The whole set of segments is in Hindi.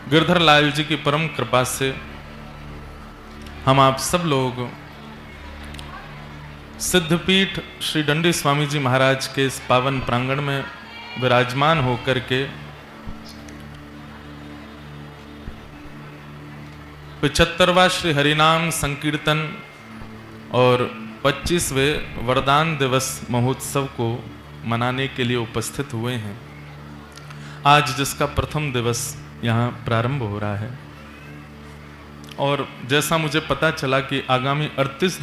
गिरधर लाल जी की परम कृपा से हम आप सब लोग सिद्धपीठ श्री दंडी स्वामी जी महाराज के इस पावन प्रांगण में विराजमान होकर के 75वां श्री हरिनाम संकीर्तन और 25वें वरदान दिवस महोत्सव को मनाने के लिए उपस्थित हुए हैं। आज जिसका प्रथम दिवस यहाँ प्रारंभ हो रहा है और जैसा मुझे पता चला कि आगामी 38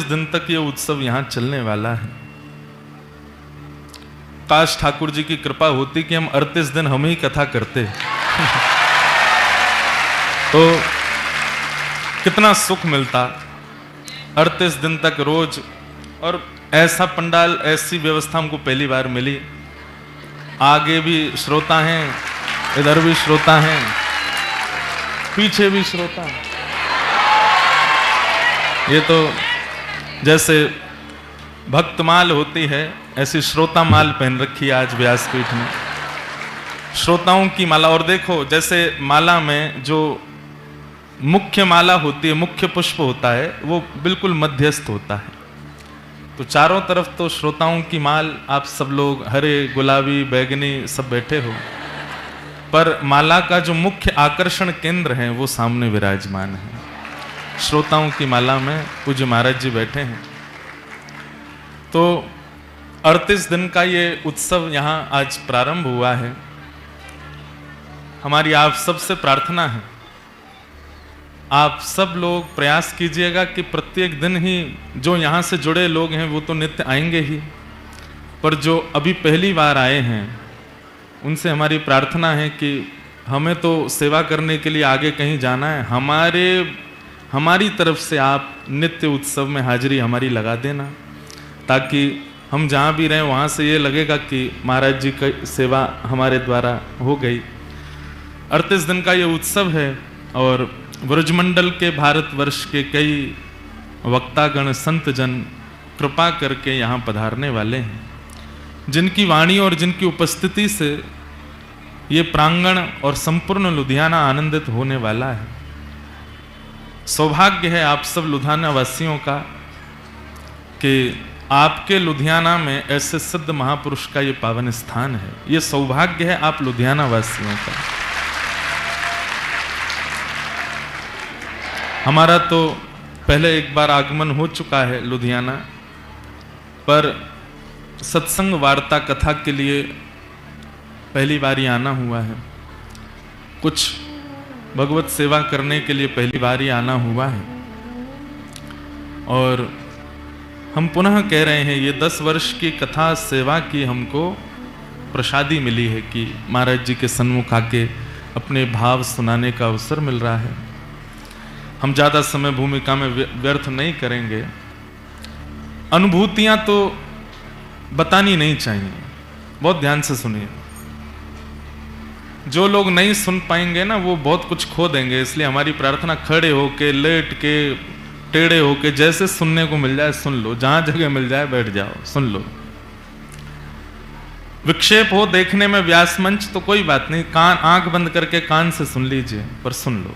दिन तक ये उत्सव यहाँ चलने वाला है। काश ठाकुर जी की कृपा होती कि हम 38 दिन हम ही कथा करते तो कितना सुख मिलता। 38 दिन तक रोज, और ऐसा पंडाल, ऐसी व्यवस्था हमको पहली बार मिली। आगे भी श्रोता हैं, इधर भी श्रोता हैं, पीछे भी श्रोता हैं। ये तो जैसे भक्तमाल होती है ऐसी श्रोता माल पहन रखी है आज व्यासपीठ में, श्रोताओं की माला। और देखो जैसे माला में जो मुख्य माला होती है, मुख्य पुष्प होता है, वो बिल्कुल मध्यस्थ होता है। तो चारों तरफ तो श्रोताओं की माल, आप सब लोग हरे, गुलाबी, बैगनी सब बैठे हो, पर माला का जो मुख्य आकर्षण केंद्र है वो सामने विराजमान है। श्रोताओं की माला में पूज्य महाराज जी बैठे हैं। तो 38 दिन का ये उत्सव यहाँ आज प्रारंभ हुआ है। हमारी आप सबसे प्रार्थना है, आप सब लोग प्रयास कीजिएगा कि प्रत्येक दिन ही, जो यहाँ से जुड़े लोग हैं वो तो नित्य आएंगे ही, पर जो अभी पहली बार आए हैं उनसे हमारी प्रार्थना है कि हमें तो सेवा करने के लिए आगे कहीं जाना है, हमारी तरफ से आप नित्य उत्सव में हाजिरी हमारी लगा देना, ताकि हम जहाँ भी रहें वहाँ से ये लगेगा कि महाराज जी की सेवा हमारे द्वारा हो गई। 38 दिन का ये उत्सव है और ब्रजमंडल के भारतवर्ष के कई वक्तागण, संत जन कृपा करके यहाँ पधारने वाले हैं, जिनकी वाणी और जिनकी उपस्थिति से ये प्रांगण और संपूर्ण लुधियाना आनंदित होने वाला है। सौभाग्य है आप सब लुधियाना वासियों का कि आपके लुधियाना में ऐसे सिद्ध महापुरुष का ये पावन स्थान है। ये सौभाग्य है आप लुधियाना वासियों का। हमारा तो पहले एक बार आगमन हो चुका है लुधियाना, पर सत्संग वार्ता कथा के लिए पहली बार ही आना हुआ है। कुछ भगवत सेवा करने के लिए पहली बार ही आना हुआ है। और हम पुनः कह रहे हैं, ये 10 वर्ष की कथा सेवा की हमको प्रसादी मिली है कि महाराज जी के सन्मुख आके अपने भाव सुनाने का अवसर मिल रहा है। हम ज़्यादा समय भूमिका में व्यर्थ नहीं करेंगे। अनुभूतियां तो बतानी नहीं चाहिए, बहुत ध्यान से सुनिए। जो लोग नहीं सुन पाएंगे ना, वो बहुत कुछ खो देंगे। इसलिए हमारी प्रार्थना, खड़े होके, लेट के, टेढ़े होके, जैसे सुनने को मिल जाए सुन लो, जहां जगह मिल जाए बैठ जाओ, सुन लो। विक्षेप हो देखने में व्यास मंच तो कोई बात नहीं, कान, आंख बंद करके कान से सुन लीजिए, पर सुन लो।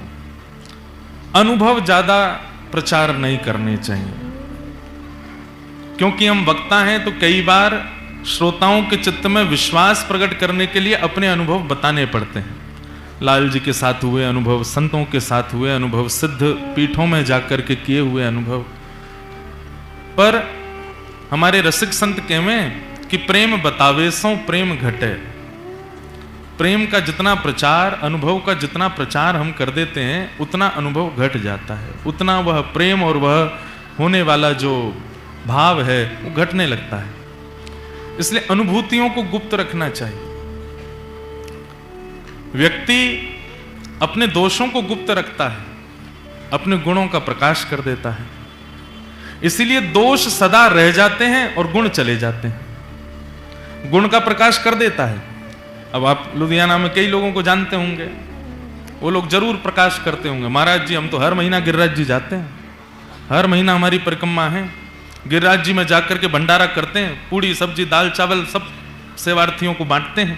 अनुभव ज्यादा प्रचार नहीं करने चाहिए, क्योंकि हम वक्ता हैं तो कई बार श्रोताओं के चित्त में विश्वास प्रकट करने के लिए अपने अनुभव बताने पड़ते हैं। लाल जी के साथ हुए अनुभव, संतों के साथ हुए अनुभव, सिद्ध पीठों में जाकर के किए हुए अनुभव। पर हमारे रसिक संत कहवें कि प्रेम बतावे सो प्रेम घटे। प्रेम का जितना प्रचार, अनुभव का जितना प्रचार हम कर देते हैं, उतना अनुभव घट जाता है, उतना वह प्रेम और वह होने वाला जो भाव है वो घटने लगता है। इसलिए अनुभूतियों को गुप्त रखना चाहिए। व्यक्ति अपने दोषों को गुप्त रखता है, अपने गुणों का प्रकाश कर देता है। इसीलिए दोष सदा रह जाते हैं और गुण चले जाते हैं। गुण का प्रकाश कर देता है। अब आप लुधियाना में कई लोगों को जानते होंगे, वो लोग जरूर प्रकाश करते होंगे, महाराज जी हम तो हर महीना गिरिराज जी जाते हैं, हर महीना हमारी परिक्रमा है, गिरिराज जी में जाकर के भंडारा करते हैं, पूड़ी सब्जी दाल चावल सब सेवार्थियों को बांटते हैं,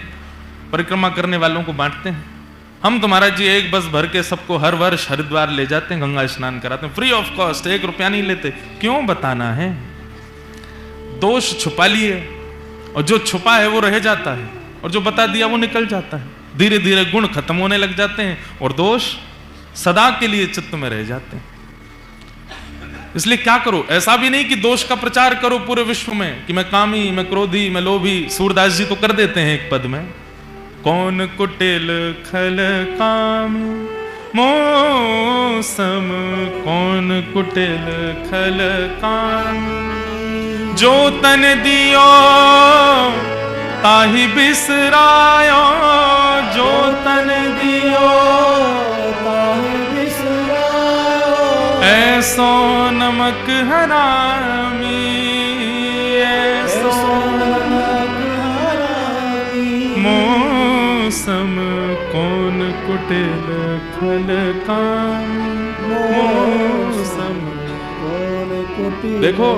परिक्रमा करने वालों को बांटते हैं। हम तो महाराज जी एक बस भर के सबको हर वर्ष हरिद्वार ले जाते हैं, गंगा स्नान कराते हैं, फ्री ऑफ कॉस्ट, 1 रुपया नहीं लेते। क्यों बताना है? दोष छुपा लिए, और जो छुपा है वो रह जाता है, और जो बता दिया वो निकल जाता है। धीरे धीरे गुण खत्म होने लग जाते हैं और दोष सदा के लिए चित्त में रह जाते हैं। इसलिए क्या करो, ऐसा भी नहीं कि दोष का प्रचार करो पूरे विश्व में कि मैं कामी, मैं क्रोधी, मैं लोभी। सूरदास जी तो कर देते हैं एक पद में, कौन कुटिल खल काम मौसम, कौन कुटिल खल काम, जो तन दियो ताहि बिसरायो, जो तन दियो ताहि बिसरायो, ऐसो नमक हरामी, ऐसो नमक हरामी, मौसम कौन कुटिल खल काम, मौसम कौन कुटिल। देखो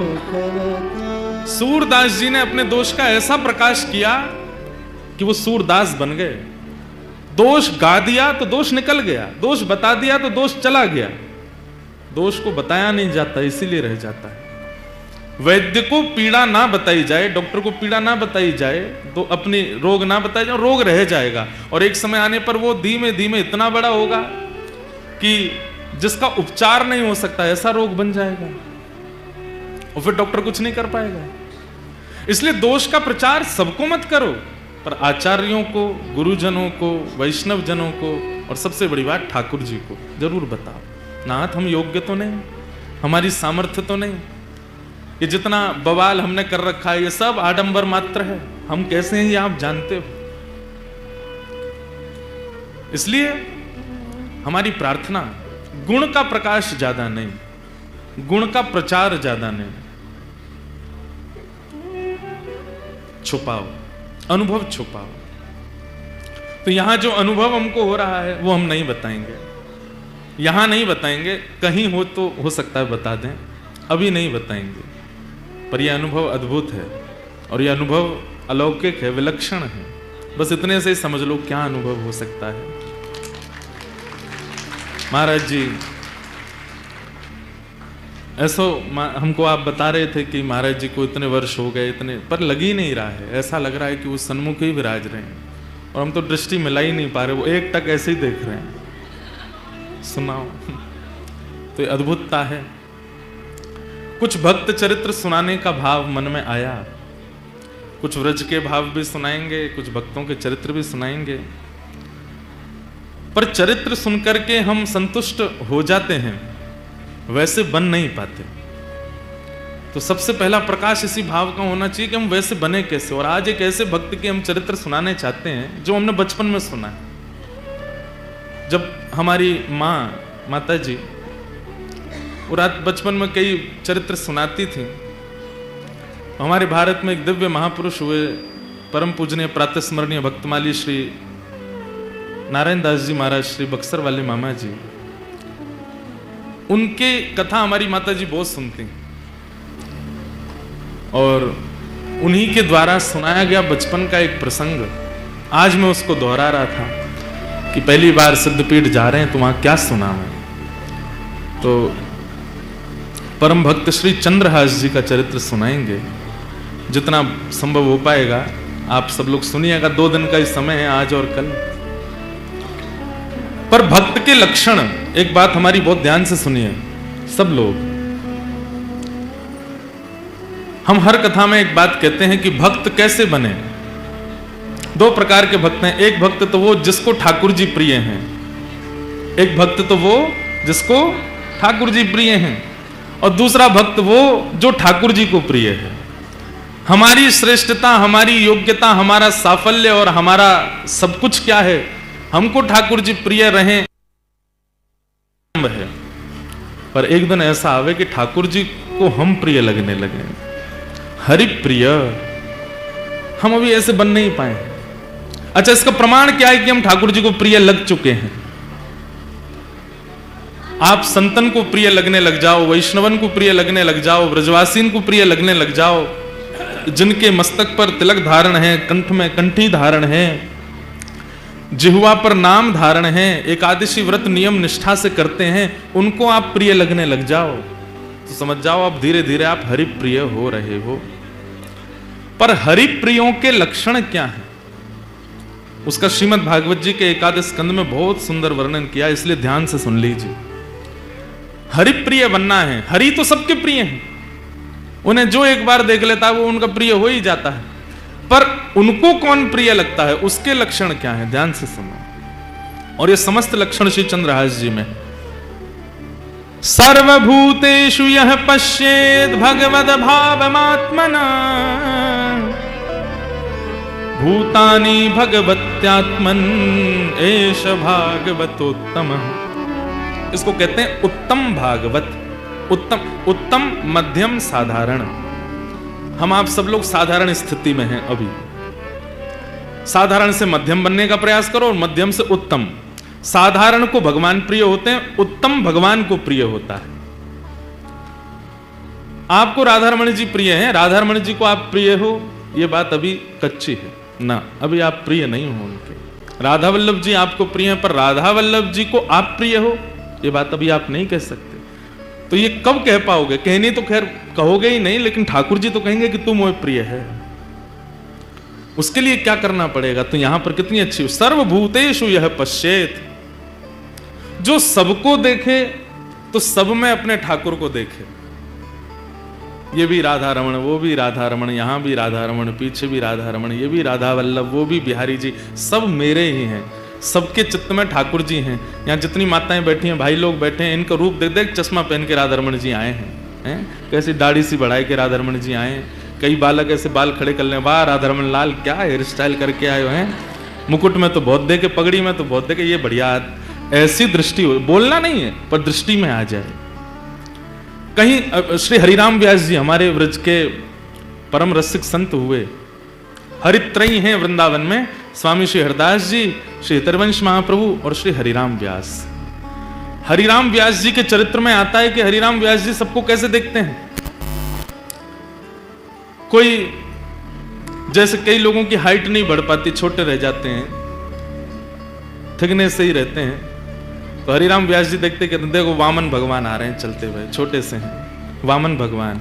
सूरदास जी ने अपने दोष का ऐसा प्रकाश किया कि वो सूरदास बन गए। दोष गा दिया तो दोष निकल गया, दोष बता दिया तो दोष चला गया। दोष को बताया नहीं जाता, इसीलिए रह जाता है। वैद्य को पीड़ा ना बताई जाए, डॉक्टर को पीड़ा ना बताई जाए, तो अपनी रोग ना बताया जाए, रोग रह जाएगा। और एक समय आने पर वो धीमे धीमे इतना बड़ा होगा कि जिसका उपचार नहीं हो सकता, ऐसा रोग बन जाएगा, और फिर डॉक्टर कुछ नहीं कर पाएगा। इसलिए दोष का प्रचार सबको मत करो, पर आचार्यों को, गुरुजनों को, वैष्णव जनों को, और सबसे बड़ी बात ठाकुर जी को जरूर बताओ। नाथ हम योग्य तो नहीं, हमारी सामर्थ्य तो नहीं, ये जितना बवाल हमने कर रखा है ये सब आडंबर मात्र है, हम कैसे हैं ये आप जानते हो। इसलिए हमारी प्रार्थना गुण का प्रकाश ज्यादा नहीं, गुण का प्रचार ज्यादा नहीं, छुपाओ, अनुभव छुपाओ। तो यहां जो अनुभव हमको हो रहा है वो हम नहीं बताएंगे, यहां नहीं बताएंगे, कहीं हो तो हो सकता है बता दें, अभी नहीं बताएंगे। पर यह अनुभव अद्भुत है, और यह अनुभव अलौकिक है, विलक्षण है। बस इतने से ही समझ लो क्या अनुभव हो सकता है। महाराज जी ऐसो हमको आप बता रहे थे कि महाराज जी को इतने वर्ष हो गए, इतने, पर लग ही नहीं रहा है, ऐसा लग रहा है कि वो सन्मुख ही विराज रहे हैं, और हम तो दृष्टि मिला ही नहीं पा रहे, वो एक टक ऐसे ही देख रहे हैं। सुनाओ तो ये अद्भुतता है। कुछ भक्त चरित्र सुनाने का भाव मन में आया, कुछ व्रज के भाव भी सुनाएंगे, कुछ भक्तों के चरित्र भी सुनाएंगे। पर चरित्र सुनकर के हम संतुष्ट हो जाते हैं, वैसे बन नहीं पाते। तो सबसे पहला प्रकाश इसी भाव का होना चाहिए कि हम वैसे बने कैसे। और आज एक ऐसे भक्त के हम चरित्र सुनाने चाहते हैं जो हमने बचपन में सुना है। जब हमारी माता जी वो रात बचपन में कई चरित्र सुनाती थी। हमारे भारत में एक दिव्य महापुरुष हुए, परम पूजनीय प्रातस्मरणीय भक्तमाली श्री नारायण दास जी महाराज, श्री बक्सर वाले मामा जी, उनके कथा हमारी माता जी बहुत सुनती, और उन्हीं के द्वारा सुनाया गया बचपन का एक प्रसंग आज मैं उसको दोहरा रहा था कि पहली बार सिद्धपीठ जा रहे हैं तो वहां क्या सुना मैं। तो परम भक्त श्री चंद्रहास जी का चरित्र सुनाएंगे, जितना संभव हो पाएगा। आप सब लोग सुनिएगा, 2 दिन का ही समय है, आज और कल। पर भक्त के लक्षण, एक बात हमारी बहुत ध्यान से सुनिए सब लोग। हम हर कथा में एक बात कहते हैं कि भक्त कैसे बने। 2 प्रकार के भक्त हैं। एक भक्त तो वो जिसको ठाकुर जी प्रिय हैं, एक भक्त तो वो जिसको ठाकुर जी प्रिय हैं, और दूसरा भक्त वो जो ठाकुर जी को प्रिय है। हमारी श्रेष्ठता, हमारी योग्यता, हमारा साफल्य और हमारा सब कुछ क्या है, हमको ठाकुर जी प्रिय रहें है। पर एक दिन ऐसा आवे कि ठाकुर जी को हम प्रिय लगने लगे, हरि प्रिय। हम अभी ऐसे बन नहीं पाए। अच्छा, इसका प्रमाण क्या है कि हम ठाकुर जी को प्रिय लग चुके हैं? आप संतन को प्रिय लगने लग जाओ, वैष्णवन को प्रिय लगने लग जाओ, ब्रजवासीन को प्रिय लगने लग जाओ, जिनके मस्तक पर तिलक धारण है, कंठ में कंठी धारण है, जिह्वा पर नाम धारण है, एकादशी व्रत नियम निष्ठा से करते हैं, उनको आप प्रिय लगने लग जाओ तो समझ जाओ आप धीरे धीरे आप हरिप्रिय हो रहे हो। पर हरिप्रियों के लक्षण क्या हैं उसका श्रीमद् भागवत जी के एकादश स्कंद में बहुत सुंदर वर्णन किया, इसलिए ध्यान से सुन लीजिए। हरिप्रिय बनना है, हरि तो सबके प्रिय हैं, उन्हें जो एक बार देख लेता है वो उनका प्रिय हो ही जाता है, पर उनको कौन प्रिय लगता है उसके लक्षण क्या है, ध्यान से सुनो। और ये समस्त लक्षण श्री चंद्रहास जी में। सर्वभूतेषु यः पश्येत् भगवद भावमात्मना भूतानि भगवत्यात्मन एष भागवतोत्तमः। इसको कहते हैं उत्तम भागवत। उत्तम मध्यम साधारण। हम आप सब लोग साधारण स्थिति में हैं अभी। साधारण से मध्यम बनने का प्रयास करो और मध्यम से उत्तम। साधारण को भगवान प्रिय होते हैं, उत्तम भगवान को प्रिय होता है। आपको राधारमण जी प्रिय हैं, राधारमण जी को आप प्रिय हो, यह बात अभी कच्ची है ना, अभी आप प्रिय नहीं हो उनके। राधा वल्लभ जी आपको प्रिय हैं, पर राधा वल्लभ जी को आप प्रिय हो, यह बात अभी आप नहीं कह सकते। तो ये कब कह पाओगे? कहनी तो खैर कहोगे ही नहीं, लेकिन ठाकुर जी तो कहेंगे कि तू मोह प्रिय है। उसके लिए क्या करना पड़ेगा? तो यहां पर कितनी अच्छी, सर्वभूतेषु यह पश्येत, जो सबको देखे तो सब में अपने ठाकुर को देखे। ये भी राधा रमण, वो भी राधा रमण, यहां भी राधा रमण, पीछे भी राधा रमण, ये भी राधा वल्लभ, वो भी बिहारी जी, सब मेरे ही हैं, सबके चित्त में ठाकुर जी हैं। यहाँ जितनी माताएं बैठी हैं, भाई लोग बैठे हैं, इनका रूप देख देख चश्मा पहन के राधा रमण जी आए हैं, कैसी दाढ़ी सी बढ़ाई के राधा रमण जी आए हैं। कई बालक ऐसे बाल खड़े कर ले, वाह राधा रमण लाल क्या हेयर स्टाइल करके आए हैं, मुकुट में तो बहुत देखे, पगड़ी में तो बहुत देखे, ये बढ़िया। ऐसी दृष्टि हो, बोलना नहीं है पर दृष्टि में आ जाए। कहीं श्री हरिराम व्यास जी हमारे व्रज के परम रसिक संत हुए, हरित्रयी हैं वृंदावन में, स्वामी श्री हरदास जी, श्री हितरवंश महाप्रभु और श्री हरिराम व्यास। हरिराम व्यास जी के चरित्र में आता है कि हरिराम व्यास जी सबको कैसे देखते हैं। कोई जैसे कई लोगों की हाइट नहीं बढ़ पाती, छोटे रह जाते हैं, थिकनेस से ही रहते हैं, तो हरिराम व्यास जी देखते कहते देखो वामन भगवान आ रहे हैं चलते हुए, छोटे से हैं, वामन भगवान।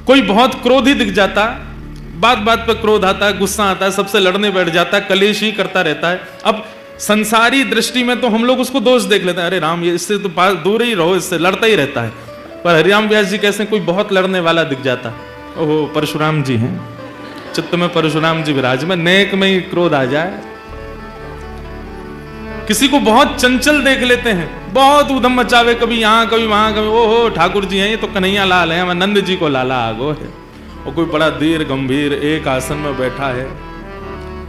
कोई बहुत क्रोधी दिख जाता, बात बात पे क्रोध आता है, गुस्सा आता है, सबसे लड़ने बैठ जाता है, कलेश ही करता रहता है। अब संसारी दृष्टि में तो हम लोग उसको दोष देख लेते हैं, अरे राम ये इससे तो पास दूर ही रहो, इससे लड़ता ही रहता है। पर हरिराम व्यास जी कैसे कोई बहुत लड़ने वाला दिख जाता, ओहो परशुराम जी हैं, चित्त में परशुराम जी विराजमान, नेक में ही क्रोध आ जाए। किसी को बहुत चंचल देख लेते हैं, बहुत उधम मचावे, कभी यहां कभी वहां कभी, ओहो ठाकुर जी हैं, ये तो कन्हैया लाल है, नंद जी को लाला आगो है। और कोई बड़ा धीर गंभीर एक आसन में बैठा है,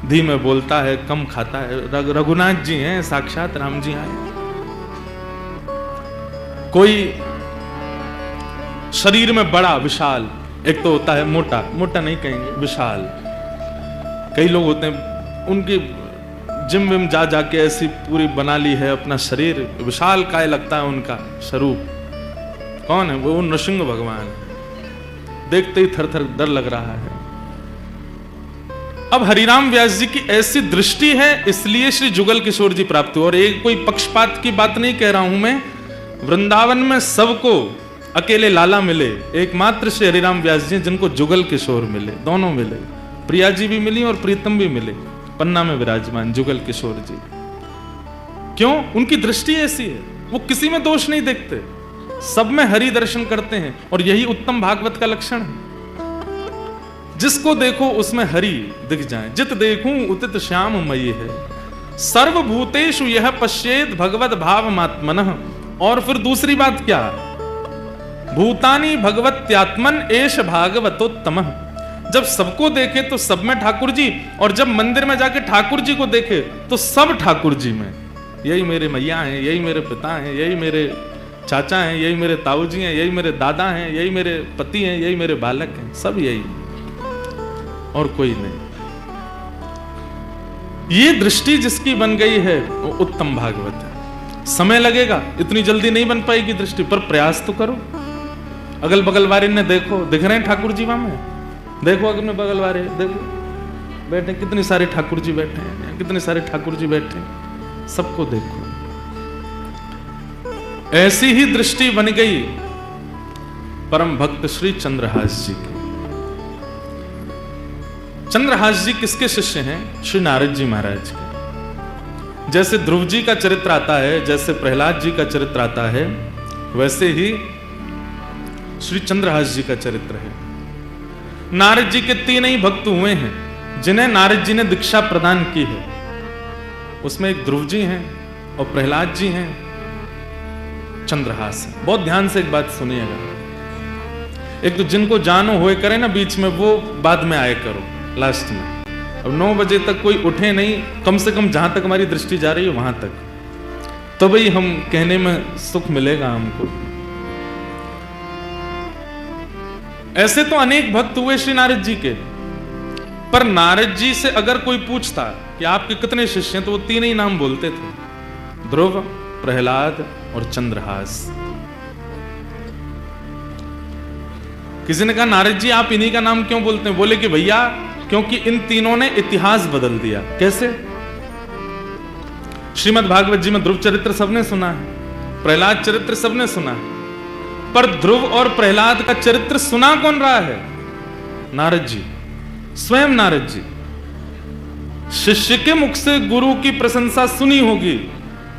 धीमे बोलता है, कम खाता है, रघुनाथ जी हैं, साक्षात राम जी आए। कोई शरीर में बड़ा विशाल, एक तो होता है मोटा, मोटा नहीं कहेंगे, विशाल। कई लोग होते हैं उनकी जिम विम जा जाके ऐसी पूरी बना ली है अपना शरीर, विशाल काय लगता है उनका स्वरूप। कौन है वो? नृसिंह भगवान। देखते ही थर थर डर लग रहा है। अब हरिराम व्यास जी की ऐसी दृष्टि है, इसलिए श्री जुगल किशोर जी प्राप्त हुए। और एक कोई पक्षपात की बात नहीं कह रहा हूं मैं, वृंदावन में सबको अकेले लाला मिले, एकमात्र श्री हरिराम व्यास जी जिनको जुगल किशोर मिले, दोनों मिले, प्रिया जी भी मिली और प्रीतम भी मिले, पन्ना में विराजमान जुगल किशोर जी। क्यों? उनकी दृष्टि ऐसी है, वो किसी में दोष नहीं देखते, सब में हरि दर्शन करते हैं। और यही उत्तम भागवत का लक्षण है, जिसको देखो उसमें हरि दिख जाए। जित देखूं उतित श्याम मयि है, सर्वभूतेषु यह पश्येत भगवत भावमात्मनः। और फिर दूसरी बात क्या? भूतानि भगवत्यात्मन एष भागवतोत्तमः। जब सबको देखे तो सब में ठाकुर जी, और जब मंदिर में जाके ठाकुर जी को देखे तो सब ठाकुर जी में। यही मेरे मैया हैं, यही मेरे पिता हैं, यही मेरे चाचा हैं, यही मेरे ताऊ जी हैं, यही मेरे दादा हैं, यही मेरे पति हैं, यही मेरे बालक हैं, सब यही, और कोई नहीं। ये दृष्टि जिसकी बन गई है वो उत्तम भागवत है। समय लगेगा, इतनी जल्दी नहीं बन पाएगी दृष्टि, पर प्रयास तो करो। अगल बगल वाले ने देखो, दिख रहे हैं ठाकुर जी वहां में, देखो अगल बगल वाले, देखो बैठे कितने सारे ठाकुर जी बैठे हैं, हैं, कितने सारे ठाकुर जी बैठे हैं, सबको देखो। ऐसी ही दृष्टि बन गई परम भक्त श्री चंद्रहास जी की। चंद्रहास जी किसके शिष्य हैं? श्री नारद जी महाराज के। जैसे ध्रुव जी का चरित्र आता है, जैसे प्रहलाद जी का चरित्र आता है, वैसे ही श्री चंद्रहास जी का चरित्र है। नारद जी के 3 ही भक्त हुए हैं जिन्हें नारद जी ने दीक्षा प्रदान की है। उसमें एक ध्रुव जी हैं और प्रहलाद जी हैं, चंद्रहास है। बहुत ध्यान से एक बात सुनिएगा। एक तो जिनको जानो होए करे ना बीच में, वो बाद में आए करो लास्ट में। अब 9 बजे तक कोई उठे नहीं, कम से कम जहां तक हमारी दृष्टि जा रही है वहां तक, तो भाई हम कहने में सुख मिलेगा हमको। ऐसे तो अनेक भक्त हुए श्री नारद जी के, पर नारद जी से अगर कोई पूछता कि आपके कितने शिष्य हैं, तो वो 3 ही नाम बोलते थे, ध्रुव, प्रहलाद और चंद्रहास। किसी ने कहा नारद जी आप इन्हीं का नाम क्यों बोलते हैं? बोले कि भैया क्योंकि इन तीनों ने इतिहास बदल दिया। कैसे? श्रीमद् भागवत जी में ध्रुव चरित्र सबने सुना है, प्रहलाद चरित्र सबने सुना है, पर ध्रुव और प्रहलाद का चरित्र सुना कौन रहा है? नारद जी, स्वयं नारद जी। शिष्य के मुख से गुरु की प्रशंसा सुनी होगी,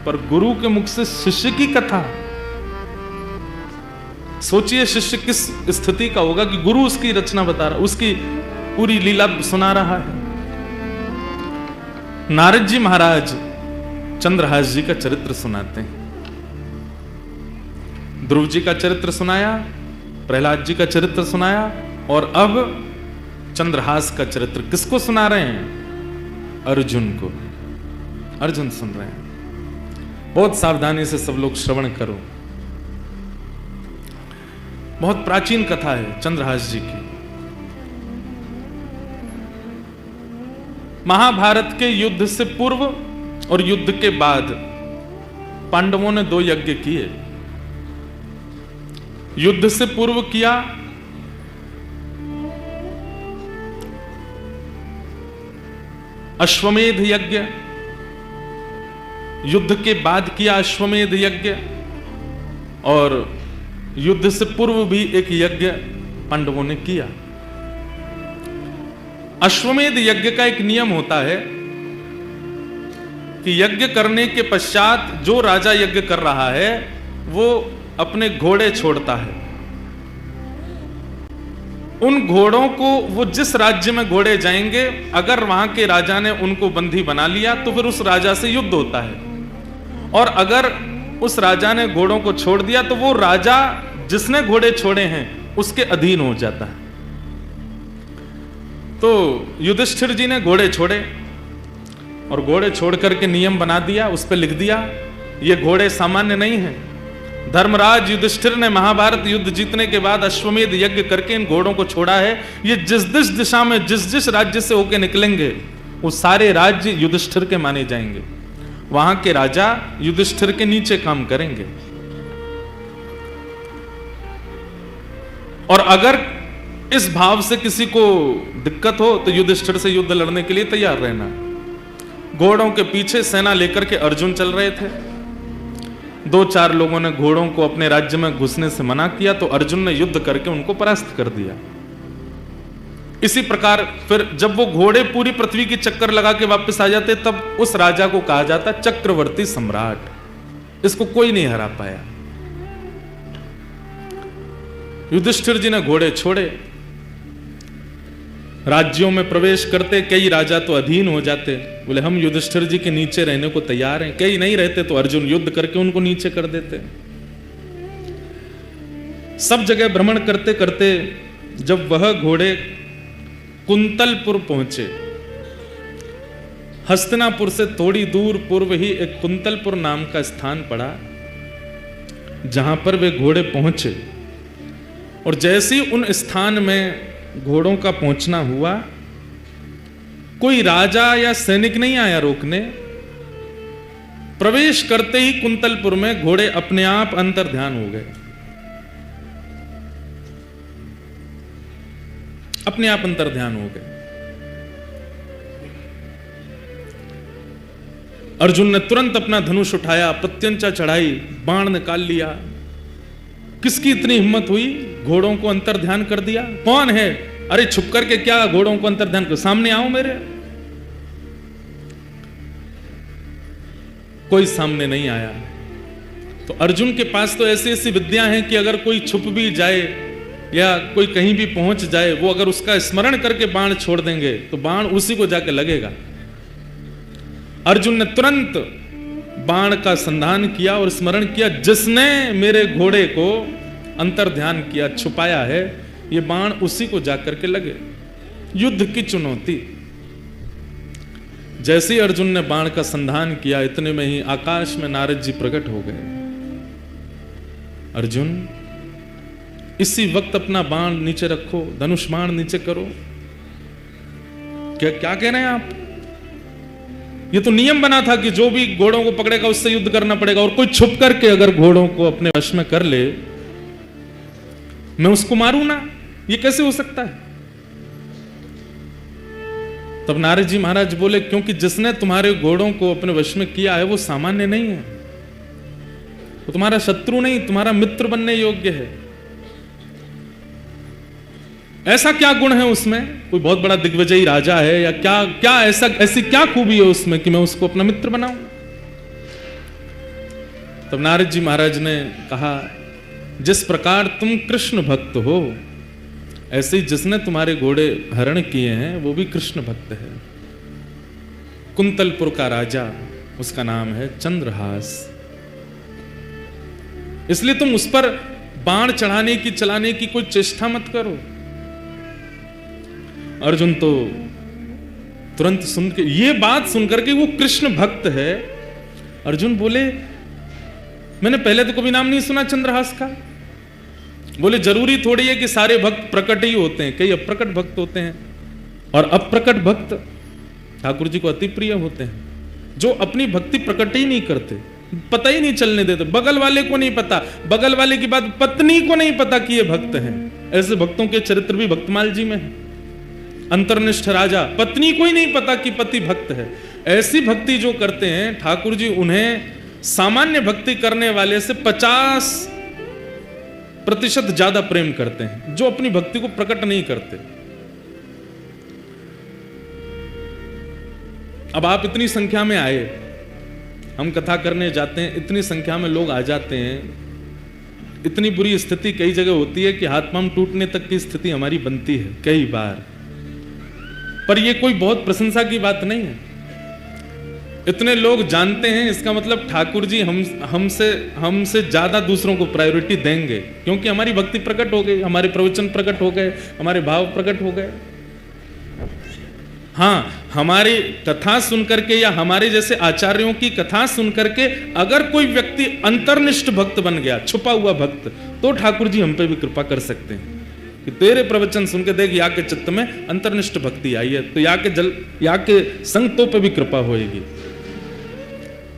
पर गुरु के मुख से शिष्य की कथा। सोचिए शिष्य किस स्थिति का होगा कि गुरु उसकी रचना बता रहा, उसकी पूरी लीला सुना रहा है। नारद जी महाराज चंद्रहास जी का चरित्र सुनाते हैं। ध्रुव जी का चरित्र सुनाया, प्रहलाद जी का चरित्र सुनाया, और अब चंद्रहास का चरित्र किसको सुना रहे हैं? अर्जुन को। अर्जुन सुन रहे हैं। बहुत सावधानी से सब लोग श्रवण करो। बहुत प्राचीन कथा है चंद्रहास जी की। महाभारत के युद्ध से पूर्व और युद्ध के बाद पांडवों ने 2 यज्ञ किए। युद्ध से पूर्व किया अश्वमेध यज्ञ, युद्ध के बाद किया अश्वमेध यज्ञ, और युद्ध से पूर्व भी एक यज्ञ पांडवों ने किया। अश्वमेध यज्ञ का एक नियम होता है कि यज्ञ करने के पश्चात जो राजा यज्ञ कर रहा है वो अपने घोड़े छोड़ता है। उन घोड़ों को, वो जिस राज्य में घोड़े जाएंगे, अगर वहां के राजा ने उनको बंदी बना लिया तो फिर उस राजा से युद्ध होता है, और अगर उस राजा ने घोड़ों को छोड़ दिया तो वो राजा जिसने घोड़े छोड़े हैं उसके अधीन हो जाता है। तो युधिष्ठिर जी ने घोड़े छोड़े, और घोड़े छोड़ करके नियम बना दिया, उस पर लिख दिया ये घोड़े सामान्य नहीं हैं। धर्मराज युधिष्ठिर ने महाभारत युद्ध जीतने के बाद अश्वमेध यज्ञ करके इन घोड़ों को छोड़ा है। ये जिस जिस दिशा में जिस जिस राज्य से होके निकलेंगे वो सारे राज्य युधिष्ठिर के माने जाएंगे। वहां के राजा युधिष्ठिर के नीचे काम करेंगे, और अगर इस भाव से किसी को दिक्कत हो तो युधिष्ठिर से युद्ध लड़ने के लिए तैयार रहना। घोड़ों के पीछे सेना लेकर के अर्जुन चल रहे थे। 2-4 लोगों ने घोड़ों को अपने राज्य में घुसने से मना किया तो अर्जुन ने युद्ध करके उनको परास्त कर दिया। इसी प्रकार फिर जब वो घोड़े पूरी पृथ्वी की चक्कर लगा के वापस आ जाते तब उस राजा को कहा जाता चक्रवर्ती सम्राट। इसको कोई नहीं हरा पाया। युधिष्ठिर जी ने घोड़े छोड़े, राज्यों में प्रवेश करते, कई राजा तो अधीन हो जाते, बोले हम युधिष्ठिर जी के नीचे रहने को तैयार हैं। कई नहीं रहते तो अर्जुन युद्ध करके उनको नीचे कर देते। सब जगह भ्रमण करते करते जब वह घोड़े कुंतलपुर पहुंचे, हस्तिनापुर से थोड़ी दूर पूर्व ही एक कुंतलपुर नाम का स्थान पड़ा, जहां पर वे घोड़े पहुंचे, और जैसे ही उन स्थान में घोड़ों का पहुंचना हुआ, कोई राजा या सैनिक नहीं आया रोकने। प्रवेश करते ही कुंतलपुर में घोड़े अपने आप अंतर ध्यान हो गए, अपने आप अंतर ध्यान हो गए। अर्जुन ने तुरंत अपना धनुष उठाया, प्रत्यंचा चढ़ाई, बाण निकाल लिया। किसकी इतनी हिम्मत हुई? घोड़ों को अंतर ध्यान कर दिया। कौन है? अरे छुप करके क्या घोड़ों को अंतर ध्यान कर, सामने आओ मेरे। कोई सामने नहीं आया। तो अर्जुन के पास तो ऐसी ऐसी विद्या हैं कि अगर कोई छुप भी जाए या कोई कहीं भी पहुंच जाए, वो अगर उसका स्मरण करके बाण छोड़ देंगे तो बाण उसी को जाके लगेगा। अर्जुन ने तुरंत बाण का संधान किया और स्मरण किया, जिसने मेरे घोड़े को अंतर ध्यान किया, छुपाया है, ये बाण उसी को जाकर के लगे। युद्ध की चुनौती। जैसे ही अर्जुन ने बाण का संधान किया, इतने में ही आकाश में नारद जी प्रकट हो गए। अर्जुन, इसी वक्त अपना बाण नीचे रखो, धनुष बाण नीचे करो। क्या कह रहे हैं आप? ये तो नियम बना था कि जो भी घोड़ों को पकड़ेगा उससे युद्ध करना पड़ेगा, और कोई छुप करके अगर घोड़ों को अपने वश में कर ले, मैं उसको मारूं ना, ये कैसे हो सकता है? तब नारद जी महाराज बोले, क्योंकि जिसने तुम्हारे घोड़ों को अपने वश में किया है वो सामान्य नहीं है, वो तुम्हारा शत्रु नहीं, तुम्हारा मित्र बनने योग्य है। ऐसा क्या गुण है उसमें? कोई बहुत बड़ा दिग्विजयी राजा है या क्या ऐसी क्या खूबी है उसमें कि मैं उसको अपना मित्र बनाऊं? तब नारद जी महाराज ने कहा, जिस प्रकार तुम कृष्ण भक्त हो, ऐसे ही जिसने तुम्हारे घोड़े हरण किए हैं वो भी कृष्ण भक्त है। कुंतलपुर का राजा, उसका नाम है चंद्रहास। इसलिए तुम उस पर बाण चलाने की कोई चेष्टा मत करो। अर्जुन तो तुरंत सुन के, ये बात सुनकर के वो कृष्ण भक्त है। अर्जुन बोले, मैंने पहले तो कभी नाम नहीं सुना चंद्रहास का। बोले, जरूरी थोड़ी है कि सारे भक्त प्रकट ही होते हैं, कई अप्रकट भक्त होते हैं, और अप्रकट भक्त ठाकुर जी को अति प्रिय होते हैं, जो अपनी भक्ति प्रकट ही नहीं करते, पता ही नहीं चलने देते। बगल वाले को नहीं पता, बगल वाले की बात पत्नी को नहीं पता कि ये भक्त हैं। ऐसे भक्तों के चरित्र भी भक्तमाल जी में है। अंतर्निष्ठ राजा, पत्नी को ही नहीं पता कि पति भक्त है। ऐसी भक्ति जो करते हैं ठाकुर जी, उन्हें सामान्य भक्ति करने वाले से 50% ज्यादा प्रेम करते हैं, जो अपनी भक्ति को प्रकट नहीं करते। अब आप इतनी संख्या में आए, हम कथा करने जाते हैं, इतनी संख्या में लोग आ जाते हैं, इतनी बुरी स्थिति कई जगह होती है कि हाथ पांव टूटने तक की स्थिति हमारी बनती है कई बार। पर यह कोई बहुत प्रशंसा की बात नहीं है। इतने लोग जानते हैं, इसका मतलब ठाकुर जी हमसे ज्यादा दूसरों को प्रायोरिटी देंगे, क्योंकि हमारी भक्ति प्रकट हो गई, हमारे प्रवचन प्रकट हो गए, हमारे भाव प्रकट हो गए। हाँ, हमारी कथा सुनकर के या हमारे जैसे आचार्यों की कथा सुनकर के अगर कोई व्यक्ति अंतर्निष्ठ भक्त बन गया, छुपा हुआ भक्त, तो ठाकुर जी हम पे भी कृपा कर सकते हैं कि तेरे प्रवचन सुन के देख, या के चित्त में अंतर्निष्ठ भक्ति आई है, तो या के संगतों पे भी कृपा होएगी।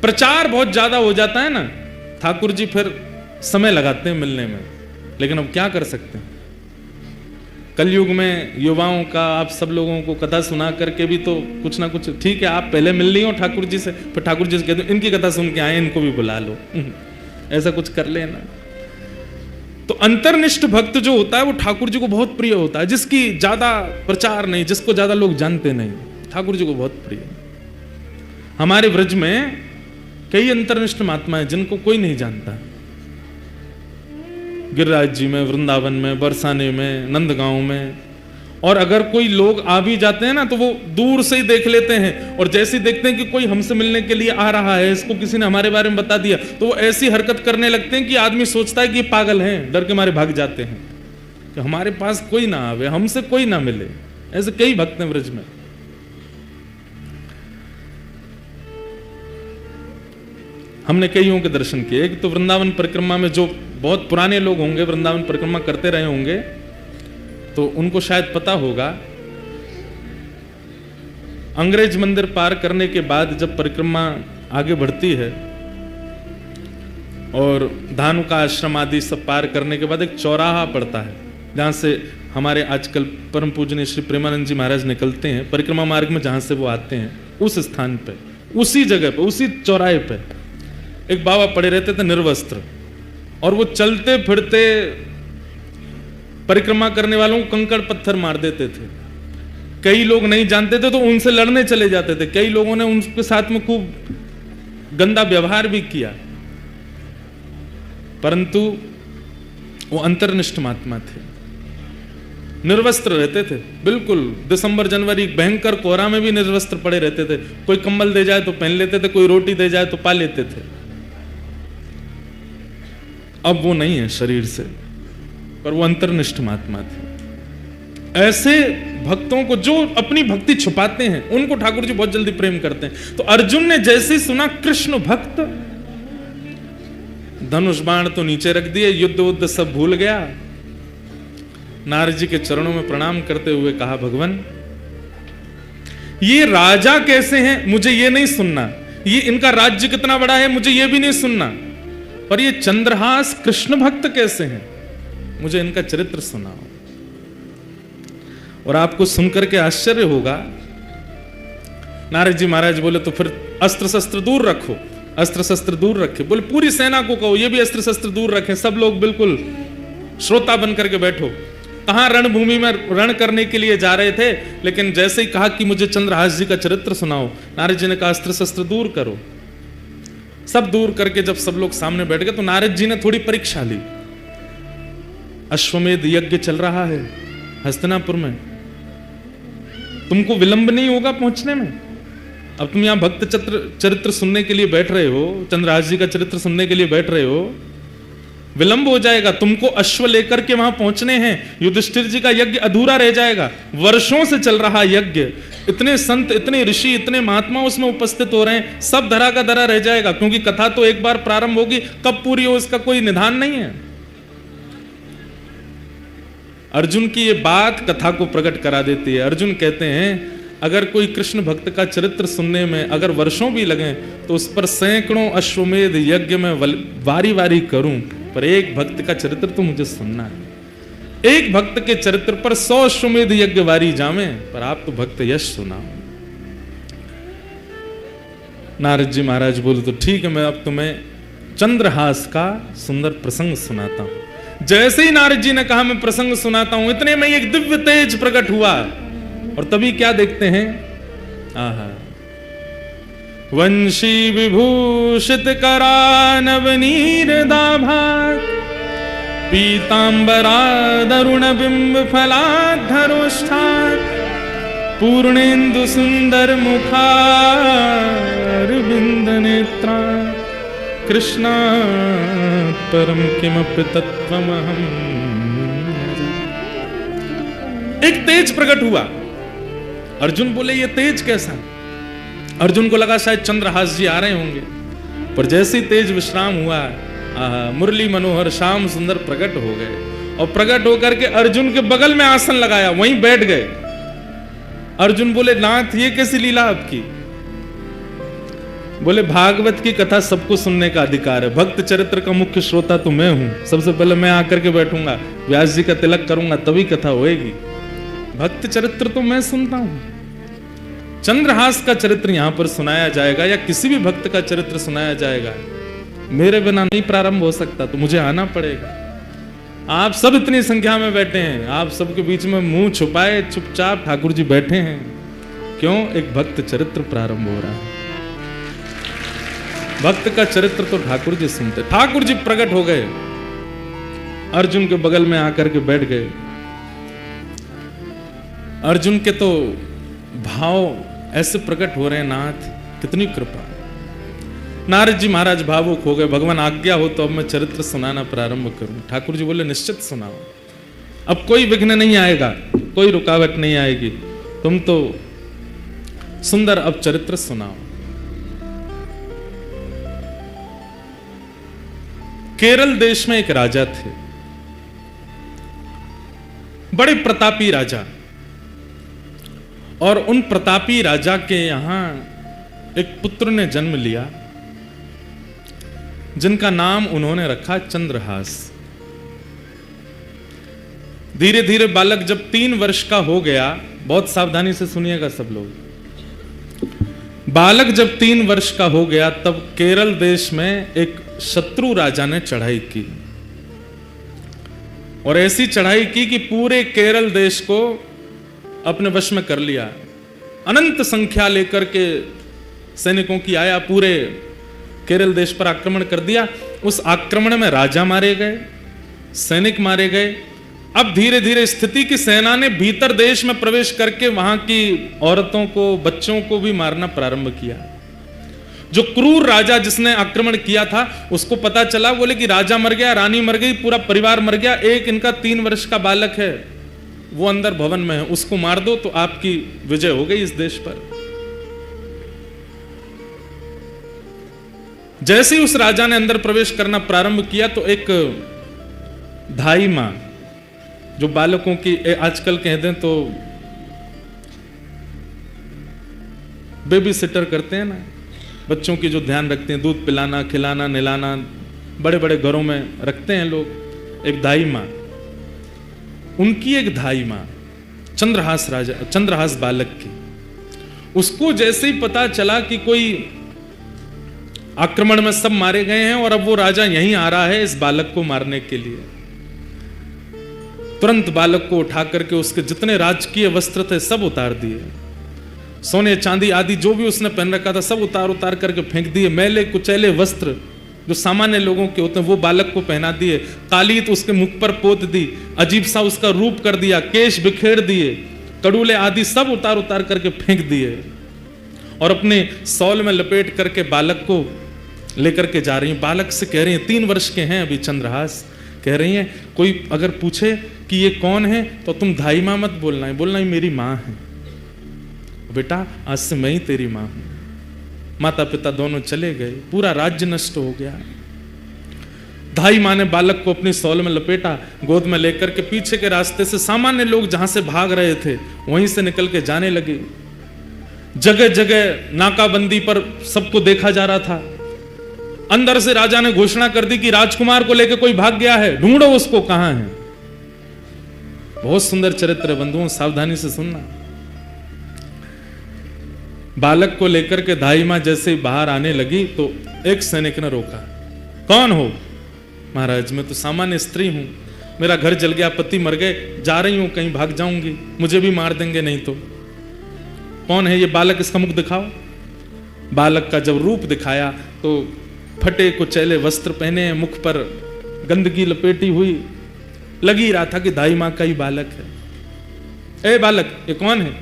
प्रचार बहुत ज्यादा हो जाता है ना, ठाकुर जी फिर समय लगाते हैं मिलने में, लेकिन अब क्या कर सकते हैं। कलयुग में युवाओं का, आप सब लोगों को कथा सुना करके भी तो कुछ ना कुछ, ठीक है आप पहले मिल ली हो ठाकुर जी से, फिर ठाकुर जी से कहते इनकी कथा सुन के आए, इनको भी बुला लो, ऐसा कुछ कर लेना। तो अंतर्निष्ठ भक्त जो होता है वो ठाकुर जी को बहुत प्रिय होता है, जिसकी ज्यादा प्रचार नहीं, जिसको ज्यादा लोग जानते नहीं, ठाकुर जी को बहुत प्रिय। हमारे ब्रज में कई अंतर्निष्ठ महात्मा हैं जिनको कोई नहीं जानता। गिरिराज जी में, वृंदावन में, बरसाने में, नंदगांव में, और अगर कोई लोग आ भी जाते हैं ना तो वो दूर से ही देख लेते हैं, और जैसे ही देखते हैं कि कोई हमसे मिलने के लिए आ रहा है, इसको किसी ने हमारे बारे में बता दिया, तो वो ऐसी हरकत करने लगते हैं कि आदमी सोचता है कि ये पागल हैं, डर के मारे भाग जाते हैं कि हमारे पास कोई ना आवे, हमसे कोई ना मिले। ऐसे कई भक्त हैं ब्रज में। हमने कईयों के दर्शन किए। एक तो वृंदावन परिक्रमा में जो बहुत पुराने लोग होंगे, वृंदावन परिक्रमा करते रहे होंगे, तो उनको शायद पता होगा, अंग्रेज मंदिर पार करने के बाद जब परिक्रमा आगे बढ़ती है और धानुका आश्रम आदि सब पार करने के बाद एक चौराहा पड़ता है, जहां से हमारे आजकल परम पूजनीय श्री प्रेमानंद जी महाराज निकलते हैं परिक्रमा मार्ग में, जहां से वो आते हैं, उस स्थान पे उसी जगह पे, उसी चौराहे पे एक बाबा पड़े रहते थे निर्वस्त्र, और वो चलते फिरते परिक्रमा करने वालों को कंकड़ पत्थर मार देते थे। कई लोग नहीं जानते थे तो उनसे लड़ने चले जाते थे, कई लोगों ने उनके साथ में खूब गंदा व्यवहार भी किया, परंतु वो अंतर्निष्ठ महात्मा थे, निर्वस्त्र रहते थे बिल्कुल। दिसंबर जनवरी भयंकर कोहरा में भी निर्वस्त्र पड़े रहते थे, कोई कंबल दे जाए तो पहन लेते थे, कोई रोटी दे जाए तो पा लेते थे। अब वो नहीं है शरीर से, पर वो अंतर्निष्ठ महात्मा थे। ऐसे भक्तों को जो अपनी भक्ति छुपाते हैं उनको ठाकुर जी बहुत जल्दी प्रेम करते हैं। तो अर्जुन ने जैसे ही सुना कृष्ण भक्त, धनुष बाण तो नीचे रख दिए, युद्ध उद्ध सब भूल गया, नारद जी के चरणों में प्रणाम करते हुए कहा, भगवान ये राजा कैसे हैं मुझे ये नहीं सुनना, ये इनका राज्य कितना बड़ा है मुझे ये भी नहीं सुनना, पर ये चंद्रहास कृष्ण भक्त कैसे हैं मुझे इनका चरित्र सुनाओ। और आपको सुनकर के आश्चर्य होगा, नारद जी महाराज बोले तो फिर अस्त्र शस्त्र दूर रखो, अस्त्र शस्त्र दूर रखे। बोले पूरी सेना को कहो ये भी अस्त्र शस्त्र दूर रखें, सब लोग बिल्कुल श्रोता बन करके बैठो। कहां रणभूमि में रण करने के लिए जा रहे थे, लेकिन जैसे ही कहा कि मुझे चंद्रहास जी का चरित्र सुनाओ, नारद जी ने कहा अस्त्र शस्त्र दूर करो। सब दूर करके जब सब लोग सामने बैठ गए तो नारद जी ने थोड़ी परीक्षा ली। अश्वमेध यज्ञ चल रहा है हस्तिनापुर में, तुमको विलंब नहीं होगा पहुंचने में। अब तुम यहां भक्त चरित्र सुनने के लिए बैठ रहे हो, चंद्रहास जी का चरित्र सुनने के लिए बैठ रहे हो, विलंब हो जाएगा, तुमको अश्व लेकर के वहां पहुंचने हैं, युधिष्ठिर जी का यज्ञ अधूरा रह जाएगा। वर्षों से चल रहा यज्ञ, इतने संत, इतने ऋषि, इतने महात्मा उसमें उपस्थित हो रहे हैं, सब धरा का धरा रह जाएगा, क्योंकि कथा तो एक बार प्रारंभ होगी, कब पूरी हो इसका कोई निधान नहीं है। अर्जुन की ये बात कथा को प्रकट करा देती है। अर्जुन कहते हैं अगर कोई कृष्ण भक्त का चरित्र सुनने में अगर वर्षों भी लगे तो उस पर सैकड़ों अश्वमेध यज्ञ में वारी वारी करूं, पर एक भक्त का चरित्र तो मुझे सुनना है। एक भक्त के चरित्र पर 100 अश्वमेध यज्ञ वारी जावे, पर आप तो भक्त यश सुनाओ। नारद जी महाराज बोले तो ठीक है, मैं अब तुम्हें चंद्रहास का सुंदर प्रसंग सुनाता हूं। जैसे ही नारद जी ने कहा मैं प्रसंग सुनाता हूं, इतने में एक दिव्य तेज प्रकट हुआ, और तभी क्या देखते हैं, आहा, वंशी विभूषित करा नवनीर दाभा, पीतांबरा दरुण बिंब फलाधरोष्ठा, पूर्णेन्दु सुंदर मुखारविंद नेत्रा, कृष्णा परम किमपि तत्त्वमहं। एक तेज प्रकट हुआ। अर्जुन बोले ये तेज कैसा? अर्जुन को लगा शायद चंद्रहास जी आ रहे होंगे, पर जैसे ही तेज विश्राम हुआ, मुरली मनोहर श्याम सुंदर प्रकट हो गए, और प्रकट होकर के अर्जुन के बगल में आसन लगाया, वहीं बैठ गए। अर्जुन बोले नाथ ये कैसी लीला आपकी? बोले भागवत की कथा सबको सुनने का अधिकार है, भक्त चरित्र का मुख्य श्रोता तो मैं हूं, सबसे पहले मैं आकर के बैठूंगा, व्यास जी का तिलक करूंगा तभी कथा होएगी। भक्त चरित्र तो मैं सुनता हूं। चंद्रहास का चरित्र यहां पर सुनाया जाएगा या किसी भी भक्त का चरित्र सुनाया जाएगा, मेरे बिना नहीं प्रारंभ हो सकता, तो मुझे आना पड़ेगा। आप सब इतनी संख्या में बैठे हैं, आप सबके बीच में मुंह छुपाए चुपचाप ठाकुर जी बैठे हैं, क्यों? एक भक्त चरित्र प्रारंभ हो रहा है। भक्त का चरित्र तो ठाकुर जी सुनते। ठाकुर जी प्रकट हो गए, अर्जुन के बगल में आकर के बैठ गए। अर्जुन के तो भाव ऐसे प्रकट हो रहे हैं, नाथ कितनी कृपा। नारद जी महाराज भावुक हो गए, भगवान आज्ञा हो तो अब मैं चरित्र सुनाना प्रारंभ करूं। ठाकुर जी बोले निश्चित सुनाओ, अब कोई विघ्न नहीं आएगा, कोई रुकावट नहीं आएगी, तुम तो सुंदर अब चरित्र सुनाओ। केरल देश में एक राजा थे, बड़े प्रतापी राजा, और उन प्रतापी राजा के यहां एक पुत्र ने जन्म लिया जिनका नाम उन्होंने रखा चंद्रहास। धीरे धीरे बालक जब 3 वर्ष का हो गया, बहुत सावधानी से सुनिएगा सब लोग, बालक जब 3 वर्ष का हो गया तब केरल देश में एक शत्रु राजा ने चढ़ाई की, और ऐसी चढ़ाई की कि पूरे केरल देश को अपने वश में कर लिया। अनंत संख्या लेकर के सैनिकों की आया, पूरे केरल देश पर आक्रमण कर दिया। उस आक्रमण में राजा मारे गए, सैनिक मारे गए। अब धीरे धीरे स्थिति की सेना ने भीतर देश में प्रवेश करके वहां की औरतों को, बच्चों को भी मारना प्रारंभ किया। जो क्रूर राजा जिसने आक्रमण किया था उसको पता चला, बोले कि राजा मर गया, रानी मर गई, पूरा परिवार मर गया, एक इनका 3 वर्ष का बालक है वो अंदर भवन में है, उसको मार दो तो आपकी विजय हो गई इस देश पर। जैसे ही उस राजा ने अंदर प्रवेश करना प्रारंभ किया तो एक धाई मां, जो बालकों की आजकल कह दें तो बेबी सिटर करते हैं ना, बच्चों की जो ध्यान रखते हैं, दूध पिलाना, खिलाना, नहलाना, बड़े बड़े घरों में रखते हैं लोग, एक धाई मां, उनकी एक धाई मां चंद्रहास बालक की, उसको जैसे ही पता चला कि कोई आक्रमण में सब मारे गए हैं और अब वो राजा यहीं आ रहा है इस बालक को मारने के लिए, तुरंत बालक को उठा करके उसके जितने राजकीय वस्त्र थे सब उतार दिए, सोने चांदी आदि जो भी उसने पहन रखा था सब उतार उतार करके फेंक दिए। मैले कुचैले वस्त्र जो सामान्य लोगों के होते हैं वो बालक को पहना दिए, कालीत उसके मुख पर पोत दी, अजीब सा उसका रूप कर दिया, केश बिखेर दिए, कड़ूले आदि सब उतार उतार करके फेंक दिए और अपने सौल में लपेट करके बालक को लेकर के जा रही हैं। बालक से कह रही हैं, 3 वर्ष के हैं अभी चंद्रहास, कह रही हैं कोई अगर पूछे कि ये कौन है तो तुम धाई मां मत बोलना है, बोलना ही मेरी मां है, बेटा आज से मैं ही तेरी मां हूं। माता पिता दोनों चले गए, पूरा राज्य नष्ट हो गया। धाई मां ने बालक को अपनी सौल में लपेटा, गोद में लेकर के पीछे के रास्ते से सामान्य लोग जहां से भाग रहे थे वहीं से निकल के जाने लगे। जगह जगह नाकाबंदी पर सबको देखा जा रहा था। अंदर से राजा ने घोषणा कर दी कि राजकुमार को लेकर कोई भाग गया है, ढूंढो उसको, कहां है। बहुत सुंदर चरित्र बंधुओं, सावधानी से सुनना। बालक को लेकर के धाई मां जैसे ही बाहर आने लगी तो एक सैनिक ने रोका। कौन हो? महाराज मैं तो सामान्य स्त्री हूं, मेरा घर जल गया, पति मर गए, जा रही हूं, कहीं भाग जाऊंगी, मुझे भी मार देंगे नहीं तो। कौन है ये बालक, इसका मुख दिखाओ। बालक का जब रूप दिखाया तो फटे कुचैले वस्त्र पहने, मुख पर गंदगी लपेटी हुई, लगी रहा था कि धाई मां का ही बालक है। ए बालक, ये कौन है?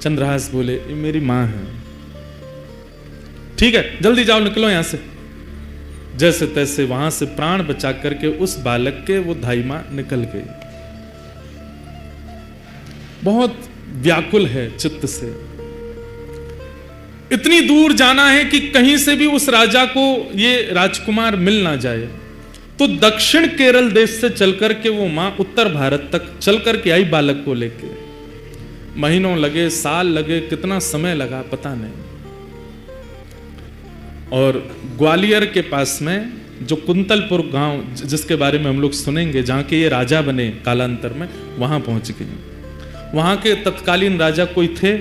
चंद्रहास बोले, ये मेरी मां है। ठीक है, जल्दी जाओ, निकलो यहां से। जैसे तैसे वहां से प्राण बचा करके उस बालक के वो धाई मां निकल गई। बहुत व्याकुल है चित्त से, इतनी दूर जाना है कि कहीं से भी उस राजा को ये राजकुमार मिल ना जाए। तो दक्षिण केरल देश से चलकर के वो मां उत्तर भारत तक चल करके आई बालक को लेके। महीनों लगे, साल लगे, कितना समय लगा पता नहीं। और ग्वालियर के पास में जो कुंतलपुर गांव जिसके बारे में हम लोग सुनेंगे, जहां के ये राजा बने कालांतर में, वहां पहुंच गए। वहां के तत्कालीन राजा कोई थे,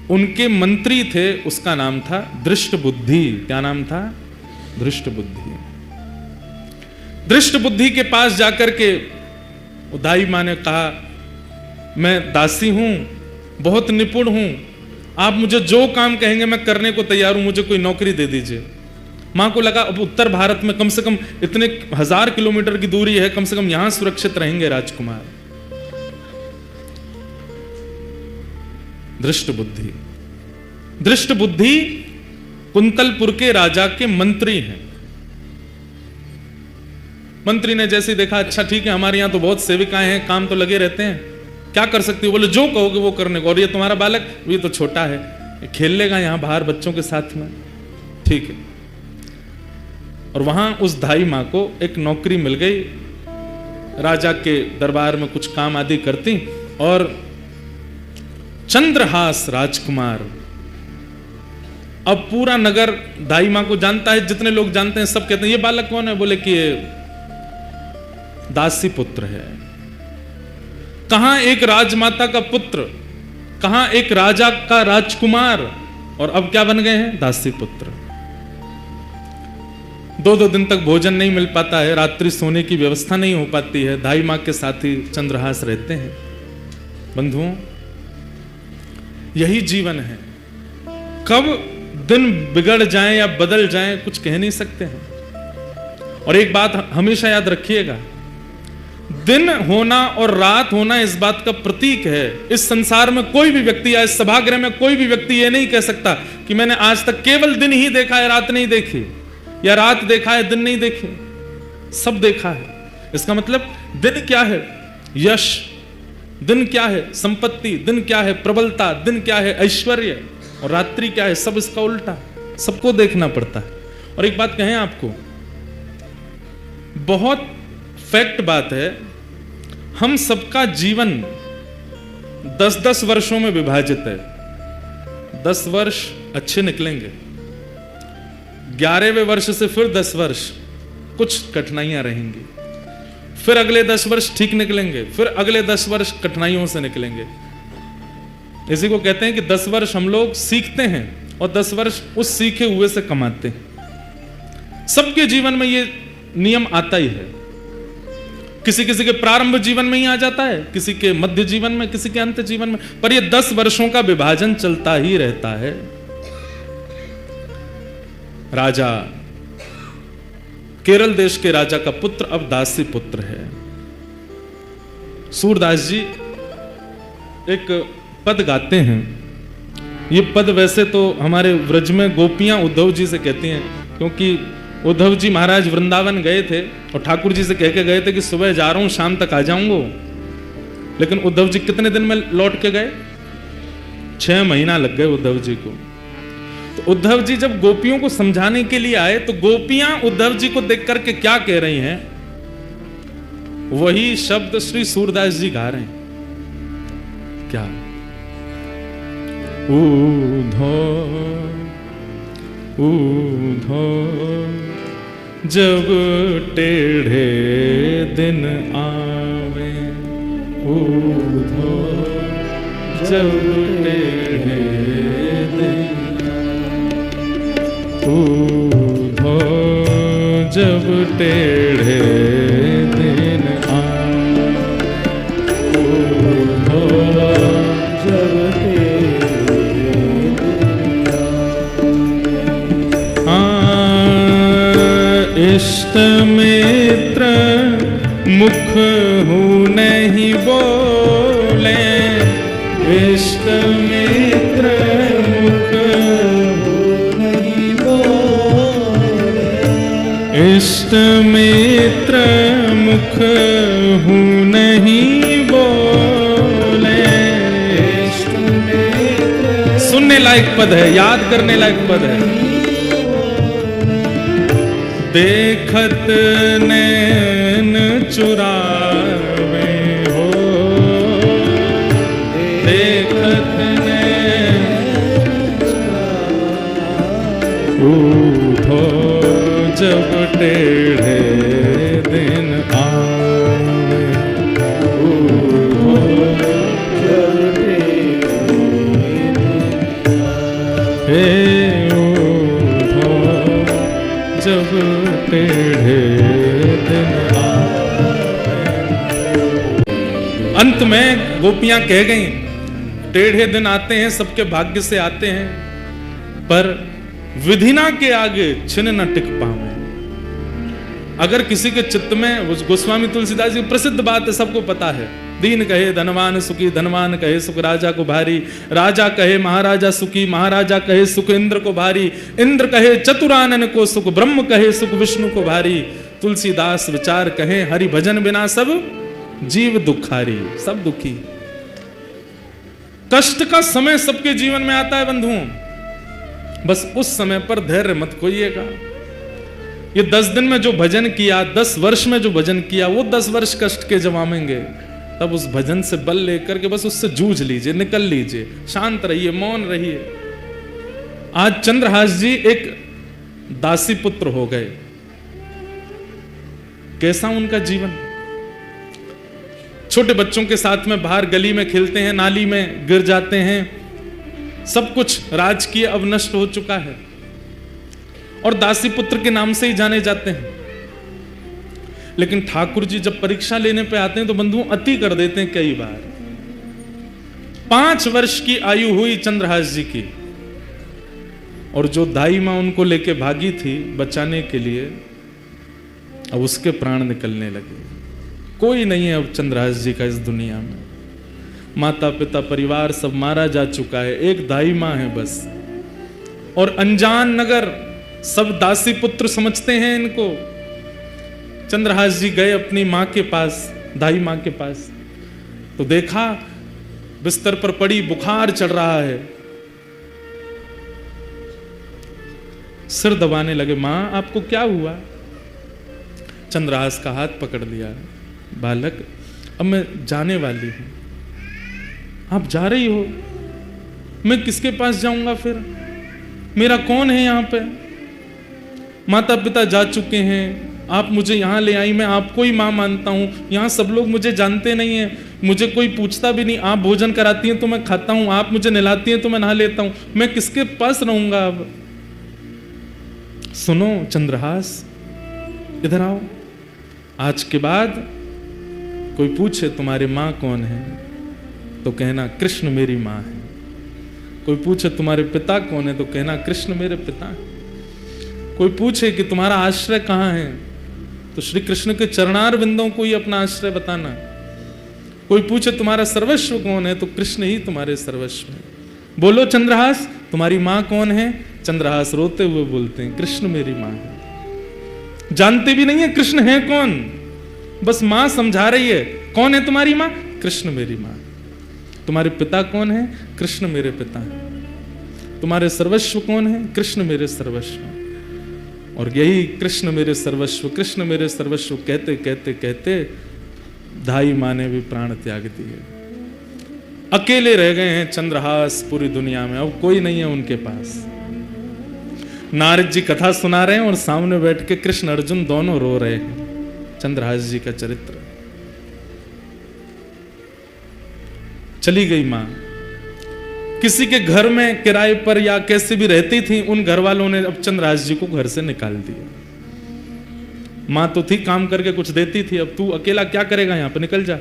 उनके मंत्री थे, उसका नाम था दृष्टबुद्धि। क्या नाम था? दृष्टबुद्धि। दृष्टबुद्धि के पास जाकर के दाई मां ने कहा, मैं दासी हूं, बहुत निपुण हूं, आप मुझे जो काम कहेंगे मैं करने को तैयार हूं, मुझे कोई नौकरी दे दीजिए। मां को लगा अब उत्तर भारत में कम से कम इतने 1000 किलोमीटर की दूरी है, कम से कम यहां सुरक्षित रहेंगे राजकुमार। दृष्टबुद्धि, दृष्टबुद्धि कुंतलपुर के राजा के मंत्री हैं। मंत्री ने जैसे देखा, अच्छा ठीक है, हमारे यहां तो बहुत सेविकाएं हैं, काम तो लगे रहते हैं, क्या कर सकती हो? बोले जो कहोगे वो करने को। और ये तुम्हारा बालक, ये तो छोटा है, खेल लेगा यहां बाहर बच्चों के साथ में, ठीक है। और वहां उस धाई मां को एक नौकरी मिल गई, राजा के दरबार में कुछ काम आदि करती। और चंद्रहास राजकुमार, अब पूरा नगर दाई मां को जानता है, जितने लोग जानते हैं सब कहते हैं ये बालक कौन है? बोले कि ये दासी पुत्र है। कहां एक राजमाता का पुत्र कहां एक राजा का राजकुमार, और अब क्या बन गए हैं? दासी पुत्र। 2-2 दिन तक भोजन नहीं मिल पाता है, रात्रि सोने की व्यवस्था नहीं हो पाती है, दाई मां के साथ ही चंद्रहास रहते हैं। बंधुओं, यही जीवन है। कब दिन बिगड़ जाएं या बदल जाएं कुछ कह नहीं सकते हैं। और एक बात हमेशा याद रखिएगा, दिन होना और रात होना इस बात का प्रतीक है। इस संसार में कोई भी व्यक्ति या इस सभागृह में कोई भी व्यक्ति यह नहीं कह सकता कि मैंने आज तक केवल दिन ही देखा है, रात नहीं देखी, या रात देखा है दिन नहीं देखी। सब देखा है। इसका मतलब दिन क्या है? यश। दिन क्या है? संपत्ति। दिन क्या है? प्रबलता। दिन क्या है? ऐश्वर्य। और रात्रि क्या है? सब इसका उल्टा। सबको देखना पड़ता है। और एक बात कहें आपको, बहुत फैक्ट बात है, हम सबका जीवन 10-10 वर्षों में विभाजित है। 10 वर्ष अच्छे निकलेंगे, 11वें वर्ष से फिर 10 वर्ष कुछ कठिनाइयां रहेंगी, फिर अगले 10 वर्ष ठीक निकलेंगे, फिर अगले 10 वर्ष कठिनाइयों से निकलेंगे। इसी को कहते हैं कि 10 वर्ष हम लोग सीखते हैं और 10 वर्ष उस सीखे हुए से कमाते हैं। सबके जीवन में ये नियम आता ही है। किसी किसी के प्रारंभ जीवन में ही आ जाता है, किसी के मध्य जीवन में, किसी के अंत जीवन में, पर ये 10 वर्षों का विभाजन चलता ही रहता है। राजा, केरल देश के राजा का पुत्र अब दासी पुत्र है। सूरदास जी एक पद गाते हैं। ये पद वैसे तो हमारे व्रज में गोपियां उद्धव जी से कहती हैं, क्योंकि उद्धव जी महाराज वृंदावन गए थे और ठाकुर जी से कह के गए थे कि सुबह जा रहा हूं, शाम तक आ जाऊंगा। लेकिन उद्धव जी कितने दिन में लौट के गए? 6 महीना लग गए उद्धव जी को। तो उद्धव जी जब गोपियों को समझाने के लिए आए तो गोपियां उद्धव जी को देख करके क्या कह रही हैं? वही शब्द श्री सूरदास जी गा रहे हैं। क्या? ऊधो जब टेढ़े दिन आवे, ऊधो जब टेढ़े दिन, ऊधो जब टेढ़े दिन आवे, ऊधो जब इष्ट मित्र मुख हूँ नहीं बोले, इष्ट मित्र मुख हूँ नहीं बोले, इष्ट मित्र मुख हूँ नहीं बोले। इष्ट मित्र सुनने लायक पद है, याद करने लायक पद है। देखत नैन चुरावे हो, देखत नैन ऊधो जब टेढ़े दिन आवे, ऊधो जब टेढ़े ऊधो जब टेढ़े दिन आवे। अंत में गोपियां कह गई, टेढ़े दिन आते हैं, सबके भाग्य से आते हैं, पर विधिना के आगे छिन न टिक पावे। अगर किसी के चित्त में, गोस्वामी तुलसीदास जी प्रसिद्ध बात है, सबको पता है, दीन कहे धनवान सुखी, धनवान कहे सुख राजा को भारी, राजा कहे महाराजा सुखी, महाराजा कहे सुख इंद्र को भारी, इंद्र कहे चतुरानन को सुख, ब्रह्म कहे सुख विष्णु को भारी, तुलसीदास विचार कहे हरि भजन बिना सब जीव दुखारी। सब दुखी। कष्ट का समय सबके जीवन में आता है बंधुओं, बस उस समय पर धैर्य मत खोइएगा। ये 10 दिन में जो भजन किया, 10 वर्ष में जो भजन किया, वो 10 वर्ष कष्ट के जमावेंगे। तब उस भजन से बल लेकर के बस उससे जूझ लीजिए, निकल लीजिए, शांत रहिए, मौन रहिए। आज चंद्रहास जी एक दासी पुत्र हो गए। कैसा उनका जीवन? छोटे बच्चों के साथ में बाहर गली में खेलते हैं, नाली में गिर जाते हैं। सब कुछ राजकीय अब नष्ट हो चुका है और दासी पुत्र के नाम से ही जाने जाते हैं। लेकिन ठाकुर जी जब परीक्षा लेने पे आते हैं तो बंधु अति कर देते हैं कई बार। 5 वर्ष की आयु हुई चंद्रहास जी की और जो दाई मां उनको लेके भागी थी बचाने के लिए, अब उसके प्राण निकलने लगे। कोई नहीं है अब चंद्रहास जी का इस दुनिया में। माता पिता परिवार सब मारा जा चुका है, एक दाई मां है बस। और अनजान नगर सब दासी पुत्र समझते हैं इनको। चंद्रहास जी गए अपनी मां के पास, दाई मां के पास, तो देखा बिस्तर पर पड़ी, बुखार चढ़ रहा है। सिर दबाने लगे, मां आपको क्या हुआ? चंद्रहास का हाथ पकड़ लिया, बालक अब मैं जाने वाली हूं। आप जा रही हो? मैं किसके पास जाऊंगा फिर? मेरा कौन है यहाँ पे? माता पिता जा चुके हैं, आप मुझे यहाँ ले आई, मैं आपको ही माँ मानता हूँ। यहाँ सब लोग मुझे जानते नहीं हैं, मुझे कोई पूछता भी नहीं। आप भोजन कराती हैं तो मैं खाता हूँ, आप मुझे नहलाती हैं तो मैं नहा लेता हूँ। मैं किसके पास रहूंगा अब? सुनो चंद्रहास, इधर आओ। आज के बाद कोई पूछे तुम्हारी माँ कौन है तो कहना कृष्ण मेरी माँ है। कोई पूछे तुम्हारे पिता कौन है तो कहना कृष्ण मेरे पिता है। कोई पूछे कि तुम्हारा आश्रय कहाँ है तो श्री कृष्ण के चरणार बिंदों को ही अपना आश्रय बताना। कोई पूछे तुम्हारा सर्वस्व कौन है तो कृष्ण ही तुम्हारे सर्वस्व है। बोलो चंद्रहास तुम्हारी माँ कौन है? चंद्रहास रोते हुए बोलते हैं कृष्ण मेरी माँ है। जानते भी नहीं है कृष्ण है कौन, बस माँ समझा रही है। कौन है तुम्हारी माँ? कृष्ण मेरी माँ। तुम्हारे पिता कौन है? कृष्ण मेरे पिता है। तुम्हारे सर्वस्व कौन है? कृष्ण मेरे सर्वस्व। और यही कृष्ण मेरे सर्वस्व, कृष्ण मेरे सर्वस्व कहते कहते कहते दाई माँ ने भी प्राण त्याग दिए। अकेले रह गए हैं चंद्रहास पूरी दुनिया में, अब कोई नहीं है उनके पास। नारद जी कथा सुना रहे हैं और सामने बैठ के कृष्ण अर्जुन दोनों रो रहे हैं। चंद्रहास जी का चरित्र। चली गई मां, किसी के घर में किराए पर या कैसे भी रहती थी, उन घर वालों ने अब चंद्रहास जी को घर से निकाल दिया। मां तो थी, काम करके कुछ देती थी, अब तू अकेला क्या करेगा यहां पर, निकल जा।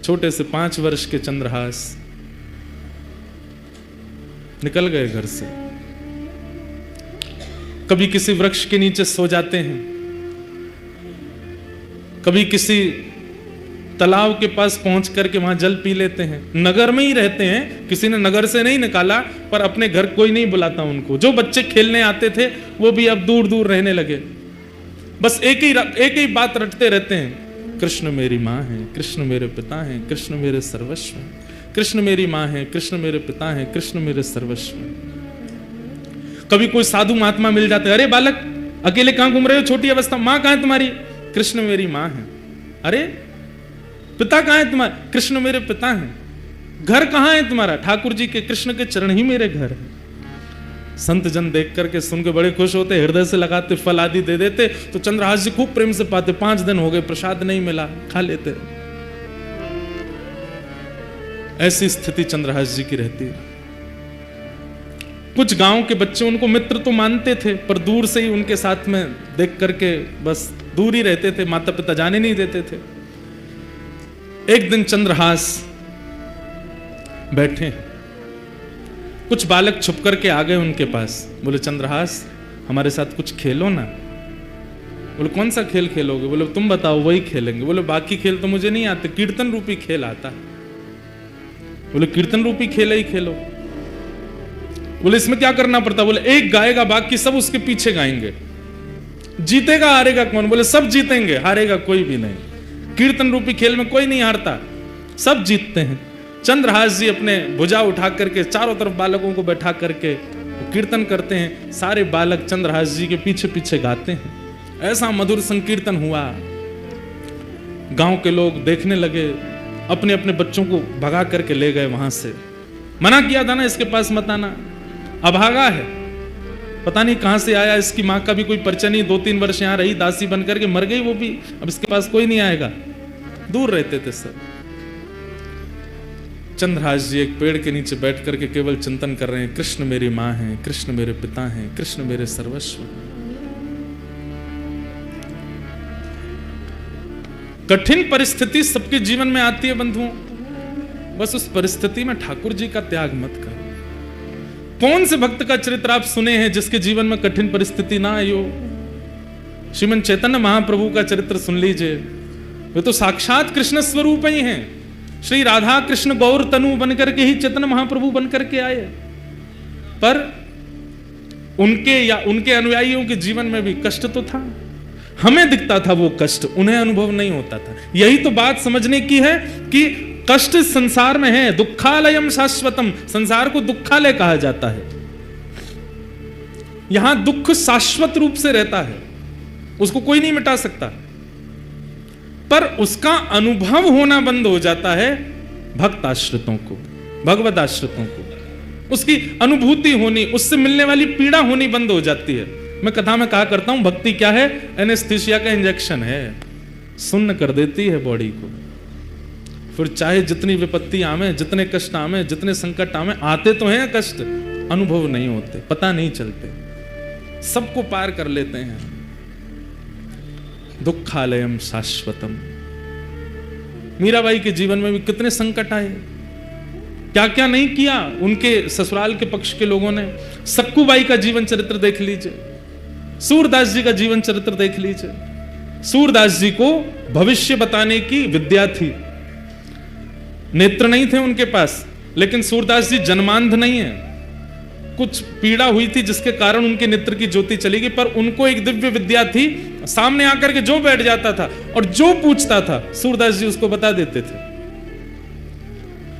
छोटे से 5 वर्ष के चंद्रहास निकल गए घर से। कभी किसी वृक्ष के नीचे सो जाते हैं, कभी किसी तालाब के पास पहुंच करके वहां जल पी लेते हैं। नगर में ही रहते हैं, किसी ने नगर से नहीं निकाला, पर अपने घर कोई नहीं बुलाता उनको। जो बच्चे खेलने आते थे वो भी अब दूर दूर रहने लगे। बस एक ही बात रटते रहते हैं, कृष्ण मेरी माँ है, कृष्ण मेरे पिता हैं, कृष्ण मेरे सर्वस्व हैं। कृष्ण मेरी माँ है, कृष्ण मेरे पिता हैं, कृष्ण मेरे सर्वस्व हैं। कभी कोई साधु महात्मा मिल जाते हैं, अरे बालक अकेले कहां घूम रहे हो, छोटी अवस्था, माँ कहां है तुम्हारी? कृष्ण मेरी माँ है। अरे पिता कहां है तुम्हारा? कृष्ण मेरे पिता हैं। घर कहां है तुम्हारा? ठाकुर जी के, कृष्ण के चरण ही मेरे घर है। संत जन देख करके सुन के बड़े खुश होते, हृदय से लगाते, फल आदि दे देते। तो चंद्रहास जी खूब प्रेम से पाते। 5 दिन हो गए, प्रसाद नहीं मिला, खा लेते। ऐसी स्थिति चंद्रहास जी की रहती है। कुछ गांव के बच्चे उनको मित्र तो मानते थे, पर दूर से ही उनके साथ में देख करके बस दूर ही रहते थे, माता पिता जाने नहीं देते थे। एक दिन चंद्रहास बैठे, कुछ बालक छुप करके आ गए उनके पास। बोले चंद्रहास हमारे साथ कुछ खेलो ना। बोले कौन सा खेल खेलोगे? बोले तुम बताओ, वही खेलेंगे। बोले बाकी खेल तो मुझे नहीं आते, कीर्तन रूपी खेल आता है। बोले कीर्तन रूपी खेल ही खेलो। बोले इसमें क्या करना पड़ता? बोले एक गाएगा, बाकी सब उसके पीछे गाएंगे। जीतेगा हारेगा कौन? बोले सब जीतेंगे, हारेगा कोई भी नहीं। कीर्तन रूपी खेल में कोई नहीं हारता, सब जीतते हैं। चंद्रहास जी अपने भुजा उठा करके चारों तरफ बालकों को बैठा करके कीर्तन करते हैं। सारे बालक चंद्रहास जी के पीछे पीछे गाते हैं। ऐसा मधुर संकीर्तन हुआ, गांव के लोग देखने लगे, अपने अपने बच्चों को भगा करके ले गए वहां से। मना किया था ना इसके पास मत आना, अभागा है, पता नहीं कहां से आया। इसकी माँ का भी कोई परिचय नहीं, 2-3 वर्ष यहां रही दासी बनकर के, मर गई वो भी, अब इसके पास कोई नहीं आएगा। दूर रहते थे सब। चंद्रहास जी एक पेड़ के नीचे बैठ करके केवल चिंतन कर रहे हैं, कृष्ण मेरी माँ है, कृष्ण मेरे पिता हैं, कृष्ण मेरे सर्वस्व। कठिन परिस्थिति सबके जीवन में आती है बंधुओं, बस उस परिस्थिति में ठाकुर जी का त्याग मत करो। कौन से भक्त का चरित्र आप सुने हैं जिसके जीवन में कठिन परिस्थिति ना आई हो? श्रीमन चैतन्य महाप्रभु का चरित्र सुन लीजिए, वे तो साक्षात कृष्ण स्वरूप ही हैं। श्री राधा कृष्ण गौर तनु बनकर के ही चैतन्य महाप्रभु बनकर के आए, पर उनके या उनके अनुयायियों के जीवन में भी कष्ट तो था। हमें दिखता था वो कष्ट, उन्हें अनुभव नहीं होता था। यही तो बात समझने की है कि कष्ट संसार में है। दुखालयम शाश्वतम, संसार को दुखालय कहा जाता है। यहां दुख शाश्वत रूप से रहता है, उसको कोई नहीं मिटा सकता, पर उसका अनुभव होना बंद हो जाता है भक्त आश्रितों को, भगवत आश्रितों को। उसकी अनुभूति होनी, उससे मिलने वाली पीड़ा होनी बंद हो जाती है। मैं कथा में कहा करता हूं, भक्ति क्या है? एनेस्थीसिया का इंजेक्शन है, सुन्न कर देती है बॉडी को। फिर चाहे जितनी विपत्ति आवे, जितने कष्ट आवे, जितने संकट आवे, आते तो हैं कष्ट, अनुभव नहीं होते, पता नहीं चलते, सबको पार कर लेते हैं। दुखालयम शाश्वतम। मीराबाई के जीवन में भी कितने संकट आए, क्या क्या नहीं किया उनके ससुराल के पक्ष के लोगों ने। सक्कूबाई का जीवन चरित्र देख लीजिए, सूरदास जी का जीवन चरित्र देख लीजिए। सूरदास जी को भविष्य बताने की विद्या थी, नेत्र नहीं थे उनके पास, लेकिन सूरदास जी जन्मांध नहीं है। कुछ पीड़ा हुई थी जिसके कारण उनके नेत्र की ज्योति चली गई, पर उनको एक दिव्य विद्या थी, सामने आकर के जो बैठ जाता था और जो पूछता था सूरदास जी उसको बता देते थे।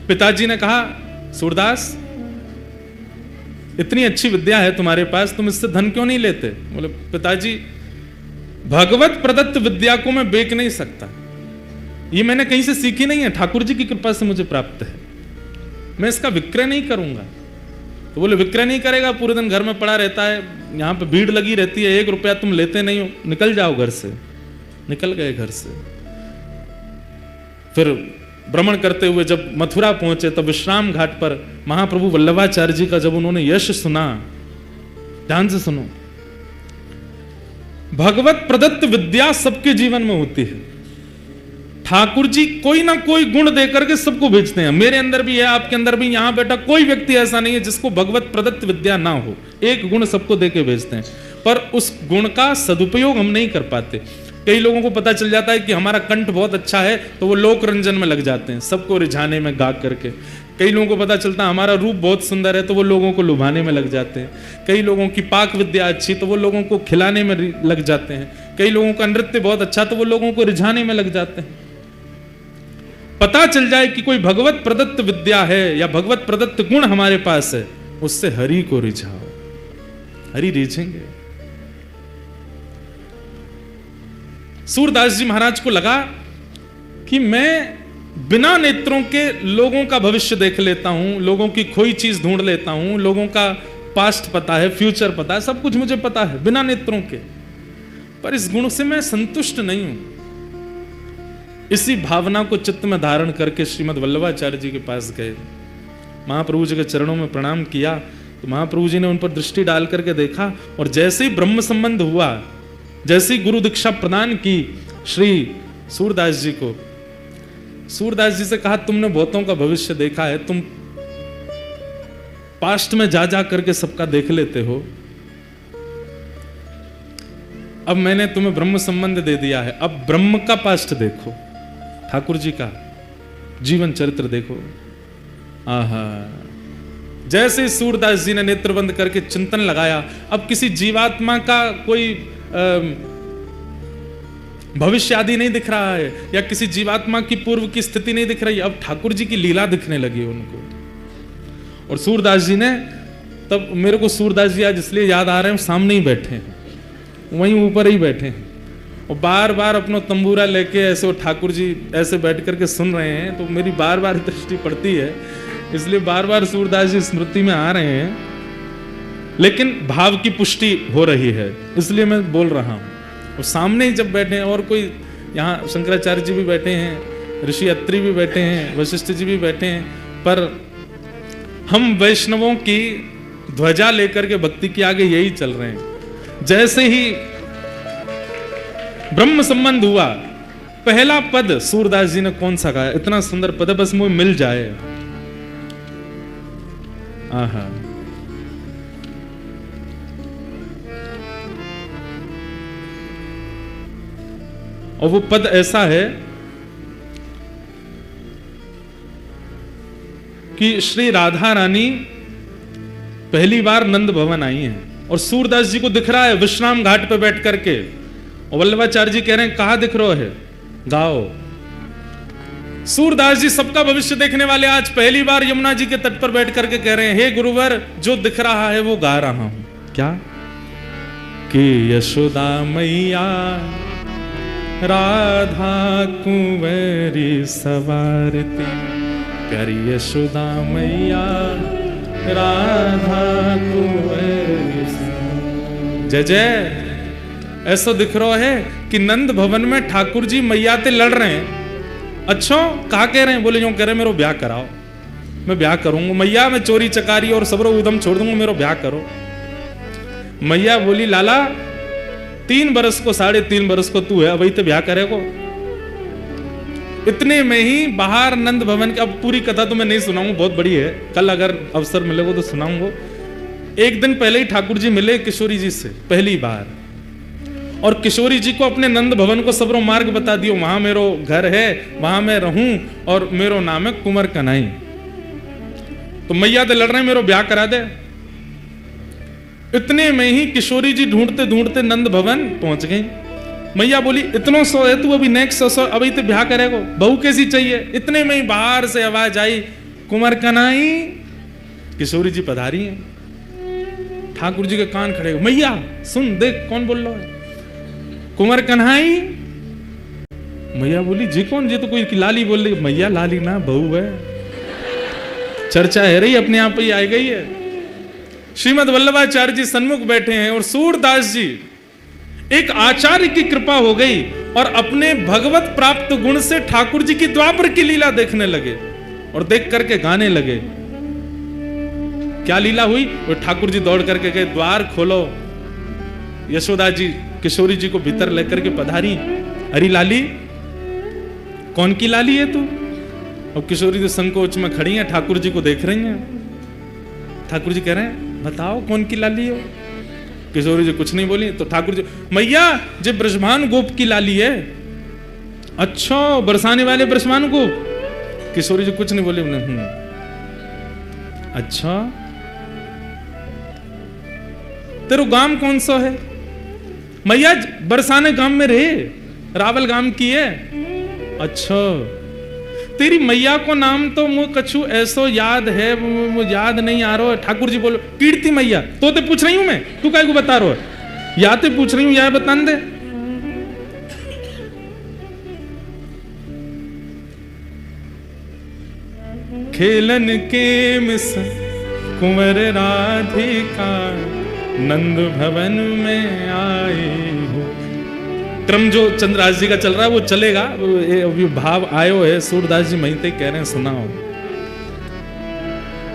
पिताजी ने कहा, सूरदास इतनी अच्छी विद्या है तुम्हारे पास, तुम इससे धन क्यों नहीं लेते? बोले, पिताजी भगवत प्रदत्त विद्या को मैं बेच नहीं सकता, ये मैंने कहीं से सीखी नहीं है, ठाकुर जी की कृपा से मुझे प्राप्त है, मैं इसका विक्रय नहीं करूंगा। तो बोले, विक्रय नहीं करेगा? पूरे दिन घर में पड़ा रहता है, यहां पे भीड़ लगी रहती है, 1 रुपया तुम लेते नहीं हो, निकल जाओ घर से। निकल गए घर से। फिर भ्रमण करते हुए जब मथुरा पहुंचे, तब विश्राम घाट पर महाप्रभु वल्लभाचार्य जी का जब उन्होंने यश सुना, ध्यान से सुनो, भगवत प्रदत्त विद्या सबके जीवन में होती है। ठाकुर जी कोई ना कोई गुण देकर के सबको भेजते हैं। मेरे अंदर भी है, आपके अंदर भी, यहां बैठा कोई व्यक्ति ऐसा नहीं है जिसको भगवत प्रदत्त विद्या ना हो। एक गुण सबको देके भेजते हैं, पर उस गुण का सदुपयोग हम नहीं कर पाते। कई लोगों को पता चल जाता है कि हमारा कंठ बहुत अच्छा है, तो वो लोक रंजन में लग जाते हैं, सबको रिझाने में गा करके। कई लोगों को पता चलता है हमारा रूप बहुत सुंदर है, तो वो लोगों को लुभाने में लग जाते हैं। कई लोगों की पाक विद्या अच्छी, तो वो लोगों को खिलाने में लग जाते हैं। कई लोगों का नृत्य बहुत अच्छा, तो वो लोगों को रिझाने में लग जाते हैं। पता चल जाए कि कोई भगवत प्रदत्त विद्या है या भगवत प्रदत्त गुण हमारे पास है, उससे हरि को रिझाओ, हरि रिझेंगे। सूरदास जी महाराज को लगा कि मैं बिना नेत्रों के लोगों का भविष्य देख लेता हूं, लोगों की खोई चीज ढूंढ लेता हूं, लोगों का पास्ट पता है, फ्यूचर पता है, सब कुछ मुझे पता है बिना नेत्रों के, पर इस गुण से मैं संतुष्ट नहीं हूं। इसी भावना को चित्त में धारण करके श्रीमद् वल्लभाचार्य जी के पास गए, महाप्रभु जी के चरणों में प्रणाम किया। तो महाप्रभु जी ने उन पर दृष्टि डाल करके देखा, और जैसे ही ब्रह्म संबंध हुआ, जैसे ही गुरु दीक्षा प्रदान की श्री सूरदास जी को, सूरदास जी से कहा, तुमने बहुतों का भविष्य देखा है, तुम पास्ट में जा जा करके सबका देख लेते हो, अब मैंने तुम्हें ब्रह्म संबंध दे दिया है, अब ब्रह्म का पास्ट देखो, ठाकुर जी का जीवन चरित्र देखो। आहा, जैसे सूरदास जी ने नेत्र बंद करके चिंतन लगाया, अब किसी जीवात्मा का कोई भविष्य आदि नहीं दिख रहा है, या किसी जीवात्मा की पूर्व की स्थिति नहीं दिख रही, अब ठाकुर जी की लीला दिखने लगी उनको। और सूरदास जी ने, तब मेरे को सूरदास जी आज इसलिए याद आ रहे हैं, सामने ही बैठे हैं, वहीं ऊपर ही बैठे हैं, और बार बार अपना तंबूरा लेके ऐसे वो ठाकुर जी ऐसे बैठ करके सुन रहे हैं, तो मेरी बार बार दृष्टि पड़ती है, इसलिए बार बार सूरदास जी स्मृति में आ रहे हैं, लेकिन भाव की पुष्टि हो रही है, इसलिए मैं बोल रहा हूं। और सामने ही जब बैठे हैं, और कोई यहाँ शंकराचार्य जी भी बैठे हैं, ऋषि अत्रि भी बैठे हैं, वशिष्ठ जी भी बैठे हैं, पर हम वैष्णवों की ध्वजा लेकर के भक्ति के आगे यही चल रहे हैं। जैसे ही ब्रह्म संबंध हुआ, पहला पद सूरदास जी ने कौन सा गाया, इतना सुंदर पद है, बस मुझे मिल जाए। आहा, और वो पद ऐसा है कि श्री राधा रानी पहली बार नंद भवन आई हैं और सूरदास जी को दिख रहा है विश्राम घाट पे बैठ करके, और वल्लभाचार्य जी कह रहे हैं कहां दिख रहे है, गाओ। सूरदास जी सबका भविष्य देखने वाले आज पहली बार यमुना जी के तट पर बैठ करके कह रहे हैं, हे गुरुवर जो दिख रहा है वो गा रहा हूं। क्या कि यशोदा मैया राधा कुंवरी सवारती, प्यारी यशोदा मैया राधा कुंवरी। जय जय। ऐसा दिख रहा है कि नंद भवन में ठाकुर जी मैया ते लड़ रहे हैं। अच्छा कहा कह रहे हैं, बोले जो कह रहे मेरो ब्याह कराओ, मैं ब्याह करूंगा मैया, मैं चोरी चकारी और सबरो उदम छोड़ दूंगा, मेरो ब्याह करो। मैया बोली लाला 3 बरस को 3.5 बरस को तू है, अभी तो ब्याह करेगो। इतने में ही बाहर नंद भवन की, अब पूरी कथा तो मैं नहीं सुनाऊंगा, बहुत बड़ी है, कल अगर अवसर मिलेगा तो सुनाऊंगा। एक दिन पहले ही ठाकुर जी मिले किशोरी जी से पहली बार, और किशोरी जी को अपने नंद भवन को सबरो मार्ग बता दियो, वहां मेरो घर है, वहां मैं रहूं और मेरो नाम है कुंवर कन्हई। तो मैया तो लड़ रहे मेरो ब्याह करा दे। इतने में ही किशोरी जी ढूंढते ढूंढते नंद भवन पहुंच गई। मैया बोली इतनो सो है तू, अभी नेक्स्ट सो अभी तो ब्याह करेगो, बहू कैसी चाहिए। इतने में ही बाहर से आवाज आई, कुंवर कन्हई। किशोरी जी पधारी हैं। ठाकुर जी के कान खड़े, मैया सुन देख कौन बोल रहा है, कुंवर कन्हई। मैया बोली जी कौन, जी तो कोई लाली बोल रही। मैया लाली ना, बहू है, चर्चा है रही, अपने आप ही आ गई है। श्रीमद वल्लभाचार्य जी सन्मुख बैठे हैं और सूरदास जी, एक आचार्य की कृपा हो गई और अपने भगवत प्राप्त गुण से ठाकुर जी की द्वापर की लीला देखने लगे और देख करके गाने लगे। क्या लीला हुई, वो ठाकुर जी दौड़ करके गए, द्वार खोलो। यशोदा जी किशोरी जी को भीतर लेकर के पधारी, अरे लाली कौन की लाली है तू। और किशोरी जी संकोच में खड़ी हैं, ठाकुर जी को देख रही हैं। ठाकुर जी कह रहे हैं बताओ कौन की लाली हो। किशोरी जी कुछ नहीं बोली। तो ठाकुर जी, मैया जे ब्रजभान गोप की लाली है। अच्छा बरसाने वाले ब्रजभान गोप। किशोरी जी कुछ नहीं बोली। अच्छा तेरो गांव कौन सा है। मैया बरसाने गांव में रहे, रावल गांव की है। अच्छा तेरी मैया को नाम तो मुझे कछु ऐसो याद है, मुझे याद नहीं आ रहा है। ठाकुर जी बोलो कीर्ति मैया। तो ते पूछ रही हूं मैं, तू काय को बता रहा है, या ते पूछ रही हूं या बता दे। खेलन के मिस कुंवर राधिका, नंद भवन में आए हो। क्रम जो चंद्रदास जी का चल रहा है वो चलेगा, अभी भाव आयो है। सूरदास जी महिते कह रहे हैं सुनाओ।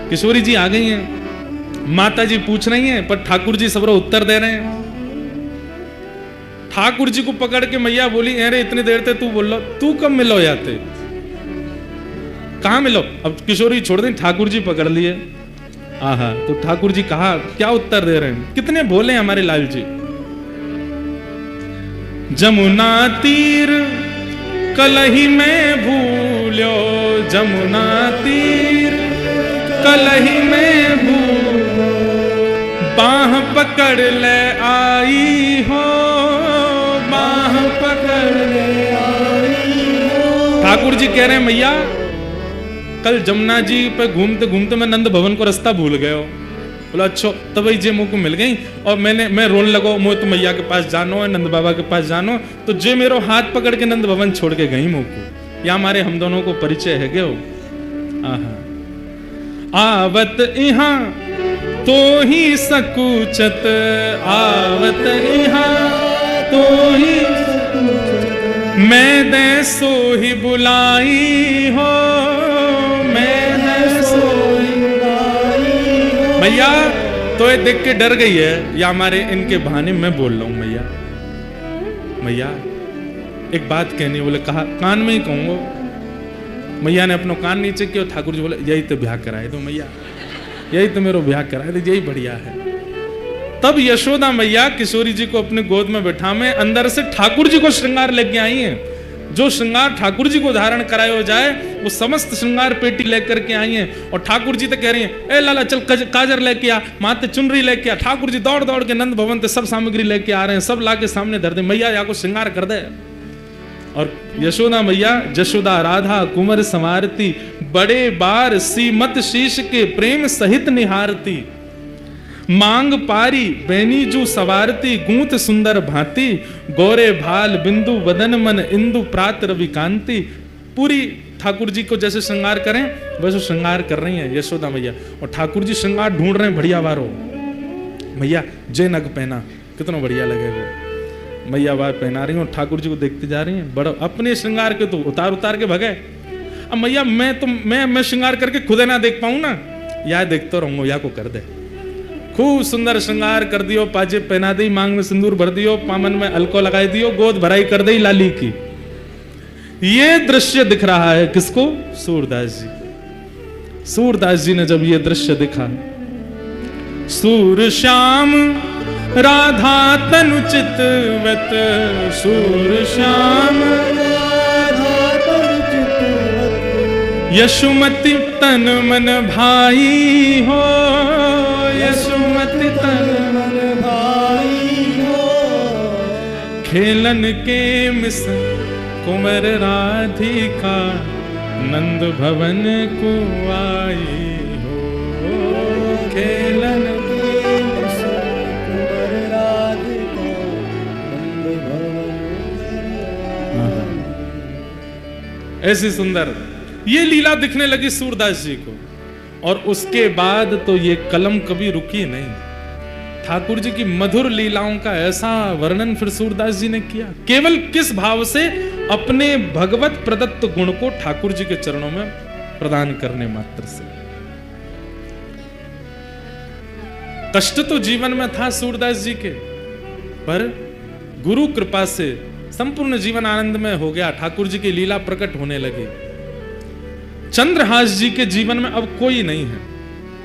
किशोरी जी आ गई हैं, माता जी पूछ रही हैं, पर ठाकुर जी सबरो उत्तर दे रहे हैं। ठाकुर जी को पकड़ के मैया बोली, अरे इतनी देर से तू बोल लो, तू कब मिलो याते, कहां मिलो। अब किशोरी छोड़ दी, ठाकुर जी पकड़ लिए। आहा, तो ठाकुर जी कहा क्या उत्तर दे रहे हैं, कितने भोले हमारे लाल जी। जमुना तीर कलही में भूलो, जमुना तीर कलही में भूलो, बाह पकड़ ले आई हो, बाह पकड़ ले आई हो। ठाकुर जी कह रहे हैं मैया कल जमुना जी पे घूमते घूमते मैं नंद भवन को रास्ता भूल गए हो। बोला अच्छा तब जे मुझ को मिल गई और मैं रोन लगो, मुझे तो मैया के पास जानो है, नंद बाबा के पास जानो। तो जे मेरो हाथ पकड़ के नंद भवन छोड़ के गई मुझ को, या हमारे हम दोनों को परिचय है गयो। आवत इहां तो ही सकूचत, आवत इहां तो ही सकूचत, मैं दे सो ही बुलाई हो, मैं दे सो ही बुलाई हो। मैया तो ये देख के डर गई है या हमारे इनके बहाने मैं बोल रहा हूं मैया। मैया एक बात कहनी, बोले कहा कान में ही कहूंगा। मैया ने अपना कान नीचे किया, ठाकुर जी बोले यही तो ब्याह कराए दो मैया, यही तो मेरे ब्याह कराए दो, यही बढ़िया है। तब यशोदा मैया किशोरी जी को अपने गोद में बैठा में अंदर से ठाकुर जी को श्रृंगार लेके आई हैं। जो श्रृंगार ठाकुर जी को धारण कराया जाए वो समस्त श्रृंगार पेटी लेकर के आई हैं। और ठाकुर जी तो कह रही हैं ए लाला चल काजर लेके आ, माथे चुनरी लेके आ। ठाकुर जी दौड़ दौड़ के नंद भवन से सब सामग्री लेके आ रहे हैं, सब ला के सामने धर दे। मैया या को श्रृंगार कर दे। और यशोदा मैया जशोदा राधा कुंवर संवारती, बड़े बार सीमत शीश के प्रेम सहित निहारती। मांग पारी बैनीजू सवारती, गूंत सुंदर भांति, गोरे भाल बिंदु वदन मन इंदु प्रात रवि कांति। पूरी ठाकुर जी को जैसे श्रृंगार करें वैसे श्रृंगार कर रही हैं यशोदा मैया। और ठाकुर जी श्रृंगार ढूंढ रहे हैं बढ़िया वारो। मैया जे नग पहना, कितना बढ़िया लगे वो। मैया वार पहना रही हैं और ठाकुर जी को देखते जा रही हैं। बड़ा अपने श्रृंगार के तो उतार उतार के भगे। अब मैया मैं श्रृंगार करके खुदे ना देख पाऊं ना, या देखते रहूंगा, या को कर दे। खूब सुंदर श्रृंगार कर दियो, पाजे पहना दी, मांग में सिंदूर भर दियो, पामन में अलको लगाई दियो, गोद भराई कर दी लाली की। ये दृश्य दिख रहा है किसको? सूरदास जी। सूरदास जी ने जब ये दृश्य दिखा, सूर श्याम राधा तनु चितवत, सूर श्याम राधा तनु चितवत, यशुमति तन मन भाई हो, यशुमति तन मन भाई हो। खेलन के मिस कुंवर राधिका, नंद भवन को आई हो। खेलन के मिस कुंवर राधिका, नंद भवन। ऐसी सुंदर ये लीला दिखने लगी सूरदास जी को। और उसके बाद तो ये कलम कभी रुकी नहीं। ठाकुर जी की मधुर लीलाओं का ऐसा वर्णन फिर सूरदास जी ने किया। केवल किस भाव से? अपने भगवत प्रदत्त गुण को ठाकुर जी के चरणों में प्रदान करने मात्र से। कष्ट तो जीवन में था सूरदास जी के, पर गुरु कृपा से संपूर्ण जीवन आनंदमय हो गया। ठाकुर जी की लीला प्रकट होने लगी। चंद्रहास जी के जीवन में अब कोई नहीं है,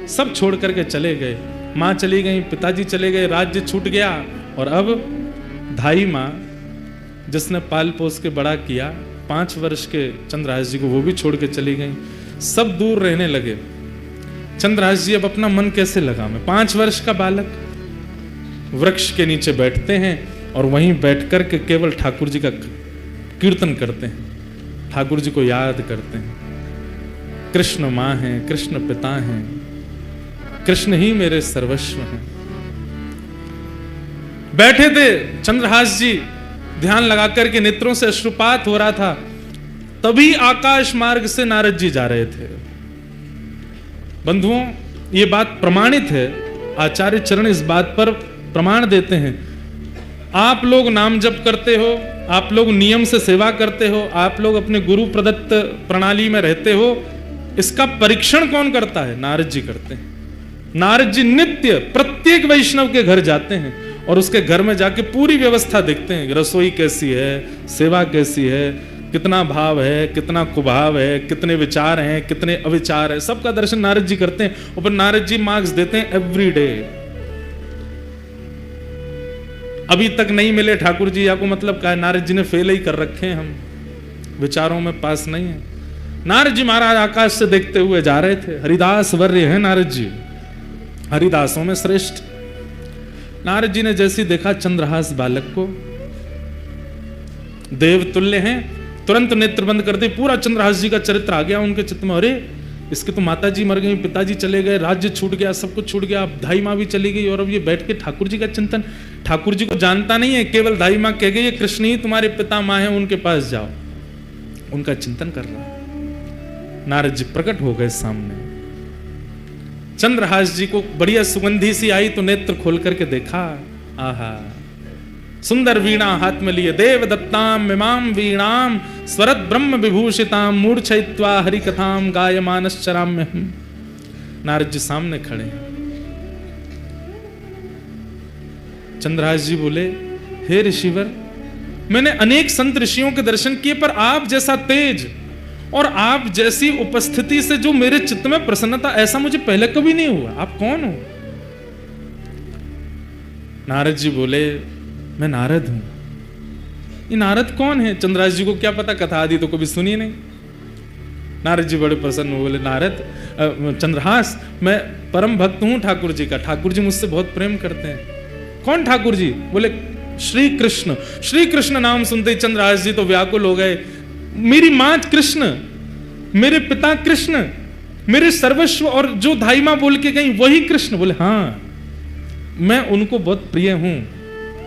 सब छोड़ करके चले गए। मां चली गई, पिताजी चले गए, राज्य छूट गया। और अब धाई मां जिसने पाल पोस के बड़ा किया, 5 वर्ष के चंद्रहास जी को, वो भी छोड़ के चली गई। सब दूर रहने लगे। चंद्रहास जी अब अपना मन कैसे लगावे? 5 वर्ष का बालक वृक्ष के नीचे बैठते हैं और वहीं बैठ कर के केवल ठाकुर जी का कीर्तन करते हैं, ठाकुर जी को याद करते हैं। कृष्ण मां हैं, कृष्ण पिता हैं, कृष्ण ही मेरे सर्वस्व हैं। बैठे थे चंद्रहास जी, ध्यान लगाकर के नेत्रों से अश्रुपात हो रहा था। तभी आकाश मार्ग से नारद जी जा रहे थे। बंधुओं, ये बात प्रमाणित है। आचार्य चरण इस बात पर प्रमाण देते हैं। आप लोग नाम जप करते हो, आप लोग नियम से सेवा करते हो, आप लोग अपने गुरु प्रदत्त प्रणाली में रहते हो, इसका परीक्षण कौन करता है? नारद जी करते हैं। नारद जी नित्य प्रत्येक वैष्णव के घर जाते हैं और उसके घर में जाके पूरी व्यवस्था देखते हैं। रसोई कैसी है, सेवा कैसी है, कितना भाव है, कितना कुभाव है, कितने विचार हैं, कितने अविचार है, सबका दर्शन नारद जी करते हैं। और फिर नारद जी मार्क्स देते हैं एवरी डे। अभी तक नहीं मिले ठाकुर जी, या को मतलब क्या है? नारद जी ने फेल ही कर रखे हैं, हम विचारों में पास नहीं है। नारद जी महाराज आकाश से देखते हुए जा रहे थे। हरिदास वर्य हैं नारद जी, हरिदासों में श्रेष्ठ। नारद जी ने जैसे देखा चंद्रहास बालक को, देव तुल्य हैं, तुरंत नेत्र बंद कर दे। पूरा चंद्रहास जी का चरित्र आ गया उनके चित्त में। अरे इसके तो माता जी मर गई, पिताजी चले गए, राज्य छूट गया, सब कुछ छूट गया, अब धाई माँ भी चली गई, और अब ये बैठ के ठाकुर जी का चिंतन। ठाकुर जी को जानता नहीं है, केवल धाई माँ कह गई ये कृष्ण ही तुम्हारे पिता माँ है, उनके पास जाओ। उनका चिंतन कर रहा है। नारद जी प्रकट हो गए सामने। चंद्रहास जी को बढ़िया सुगंधी सी आई तो नेत्र खोल करके देखा, आहा सुंदर वीणा हाथ में लिए, देव दत्ताम मिमाम वीणाम स्वरत ब्रह्म विभूषिताम मूर्छयित्वा हरि कथाम गायमानश्चराम्यहम्। नारद जी सामने खड़े हैं। चंद्रहास जी बोले, हे ऋषिवर, मैंने अनेक संत ऋषियों के दर्शन किए, पर आप जैसा तेज और आप जैसी उपस्थिति से जो मेरे चित्त में प्रसन्नता, ऐसा मुझे पहले कभी नहीं हुआ। आप कौन हो? नारद जी बोले, मैं नारद हूं। ये नारद कौन है? चंद्रहास जी को क्या पता, कथा आदि तो कभी सुनी नहीं। नारद जी बड़े प्रसन्न बोले, नारद चंद्रहास, मैं परम भक्त हूं ठाकुर जी का। ठाकुर जी मुझसे बहुत प्रेम करते हैं। कौन ठाकुर जी? बोले श्री कृष्ण। श्री कृष्ण नाम सुनते ही चंद्रहास जी तो व्याकुल हो गए। मेरी मां कृष्ण, मेरे पिता कृष्ण, मेरे सर्वस्व, और जो धाई मां बोल के गई वही कृष्ण। बोले हाँ, मैं उनको बहुत प्रिय हूं,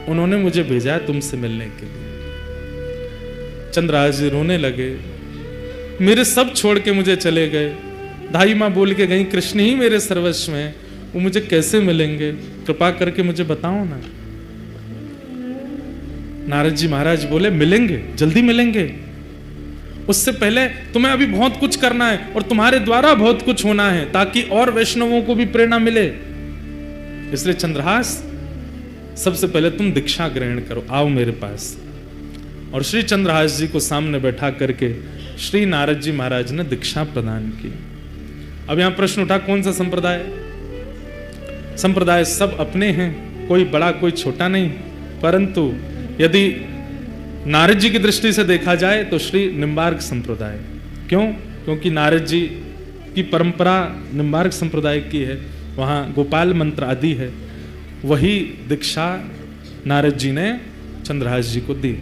उन्होंने मुझे भेजा है तुमसे मिलने के लिए। चंद्रहास जी रोने लगे, मेरे सब छोड़ के मुझे चले गए, धाई मां बोल के गई कृष्ण ही मेरे सर्वस्व हैं, वो मुझे कैसे मिलेंगे? कृपा करके मुझे बताओ ना। नारद जी महाराज बोले, मिलेंगे, जल्दी मिलेंगे। उससे पहले तुम्हें अभी बहुत कुछ करना है और तुम्हारे द्वारा बहुत कुछ होना है, ताकि और वैष्णवों को भी प्रेरणा मिले। इसलिए चंद्रहास, सबसे पहले तुम दीक्षा ग्रहण करो, आओ मेरे पास। और श्री चंद्रहास जी को सामने बैठा करके श्री नारद जी महाराज ने दीक्षा प्रदान की। अब यहां प्रश्न उठा, कौन सा संप्रदाय? संप्रदाय सब अपने हैं, कोई बड़ा कोई छोटा नहीं, परंतु यदि नारद जी की दृष्टि से देखा जाए तो श्री निम्बार्क संप्रदाय। क्यों? क्योंकि नारद जी की परंपरा निम्बार्क संप्रदाय की है, वहाँ गोपाल मंत्र आदि है। वही दीक्षा नारद जी ने चंद्रहास जी को दी।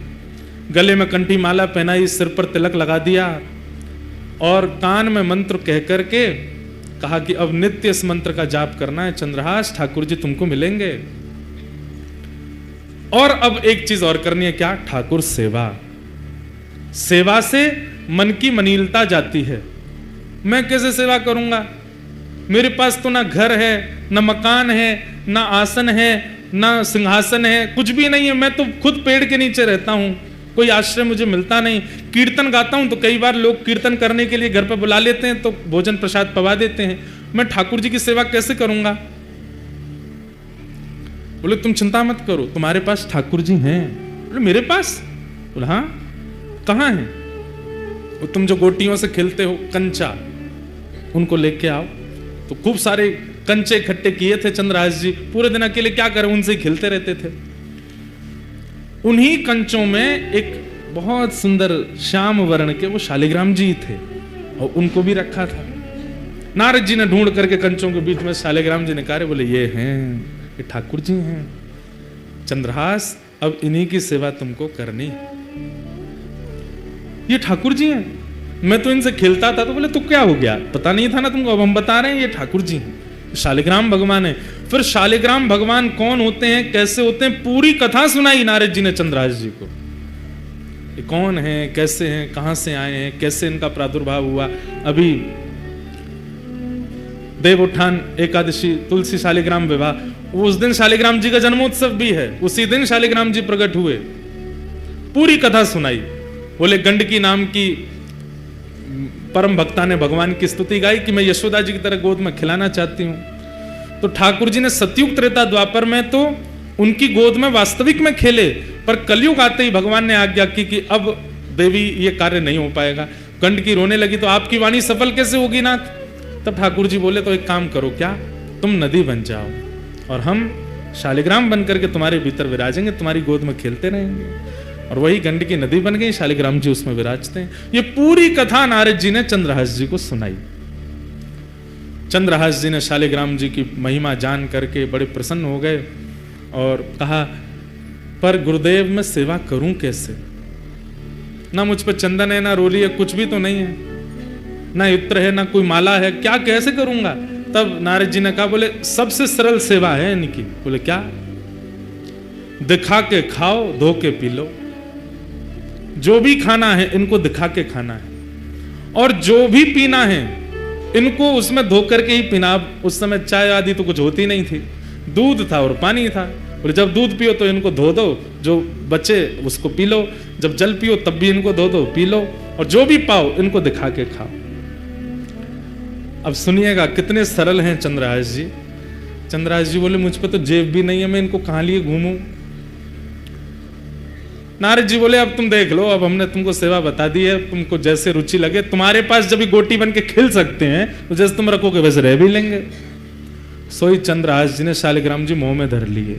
गले में कंठी माला पहनाई, सिर पर तिलक लगा दिया और कान में मंत्र कह करके कहा कि अब नित्य इस मंत्र का जाप करना है। चंद्रहास, ठाकुर जी तुमको मिलेंगे। और अब एक चीज और करनी है, क्या? ठाकुर सेवा। सेवा से मन की मनीलता जाती है। मैं कैसे सेवा करूंगा? मेरे पास तो ना घर है, ना मकान है, ना आसन है, ना सिंहासन है, कुछ भी नहीं है। मैं तो खुद पेड़ के नीचे रहता हूं, कोई आश्रय मुझे मिलता नहीं। कीर्तन गाता हूं तो कई बार लोग कीर्तन करने के लिए घर पर बुला लेते हैं, तो भोजन प्रसाद पवा देते हैं। मैं ठाकुर जी की सेवा कैसे करूंगा? बोले तुम चिंता मत करो, तुम्हारे पास ठाकुर जी हैं। बोले मेरे पास? बोले हाँ। कहाँ हैं? वो तुम जो गोटियों से खेलते हो, कंचा, उनको लेके आओ। तो खूब सारे कंचे इकट्ठे किए थे चंद्रहास जी, पूरे दिन अकेले क्या करें, उनसे खेलते रहते थे। उन्हीं कंचों में एक बहुत सुंदर श्याम वर्ण के वो शालिग्राम जी थे, और उनको भी रखा था। नारद जी ने ढूंढ करके कंचों के बीच में शालिग्राम जी निकाले, बोले ये हैं, ये ठाकुर जी हैं। चंद्रहास, अब इन्हीं की सेवा तुमको करनी है। ये ठाकुर जी हैं, मैं तो इनसे खेलता था। तो बोले तो क्या हो गया, पता नहीं था ना तुमको? अब हम बता रहे हैं, ये ठाकुर जी हैं, शालिग्राम भगवान है। फिर शालिग्राम भगवान कौन होते हैं, कैसे होते हैं, पूरी कथा सुनाई नारद जी ने चंद्रहास जी को। ये कौन है, कैसे हैं, कहां से आए हैं, कैसे इनका प्रादुर्भाव हुआ। अभी देवोत्थान एकादशी, तुलसी शालिग्राम विवाह, उस दिन शालिग्राम जी का जन्मोत्सव भी है, उसी दिन शालिग्राम जी प्रकट हुए। पूरी कथा सुनाई। बोले गंडकी नाम की परम भक्ता ने भगवान की स्तुति गाई कि मैं यशोदा जी की तरह गोद में खिलाना चाहती हूं। तो ठाकुर जी ने सतयुग त्रेता द्वापर में तो उनकी गोद में वास्तविक में खेले, पर कलयुग आते ही भगवान ने आज्ञा की कि अब देवी ये कार्य नहीं हो पाएगा। गंडकी रोने लगी, तो आपकी वाणी सफल कैसे होगी नाथ? तब ठाकुर जी बोले तो एक काम करो, क्या तुम नदी बन जाओ और हम शालिग्राम बन करके तुम्हारे भीतर विराजेंगे, तुम्हारी गोद में खेलते रहेंगे। और वही गंडकी नदी बन गई, शालिग्राम जी उसमें विराजते हैं। ये पूरी कथा नारद जी ने चंद्रहास जी को सुनाई। चंद्रहास जी ने शालिग्राम जी की महिमा जान करके बड़े प्रसन्न हो गए और कहा, पर गुरुदेव मैं सेवा करूं कैसे? ना मुझ पर चंदन है, ना रोली है, कुछ भी तो नहीं है, ना इत्र है, ना कोई माला है, क्या कैसे करूंगा? तब नारद जी ने कहा, बोले सबसे सरल सेवा है इनकी। बोले क्या? दिखा के खाओ, धो के पी लो। जो भी खाना है इनको दिखा के खाना है, और जो भी पीना है इनको उसमें धो करके ही पीना। उस समय चाय आदि तो कुछ होती नहीं थी, दूध था और पानी था, और जब दूध पियो तो इनको धो दो, जो बचे उसको पी लो, जब जल पियो तब भी इनको धो दो, पी लो, और जो भी पाओ इनको दिखा के खाओ। अब सुनिएगा कितने सरल हैं चंद्रहास जी। चंद्रहास जी बोले मुझ पे तो जेब भी नहीं है, मैं इनको कहां लिए घूमूं। नारद जी बोले अब तुम देख लो, अब हमने तुमको सेवा बता दी है, तुमको जैसे रुचि लगे, तुम्हारे पास जब भी गोटी बन के खिल सकते हैं तो जैसे तुम रखोगे वैसे रह भी लेंगे। सोई चंद्रहास जी ने शालिग्राम जी मुंह में धर लिए।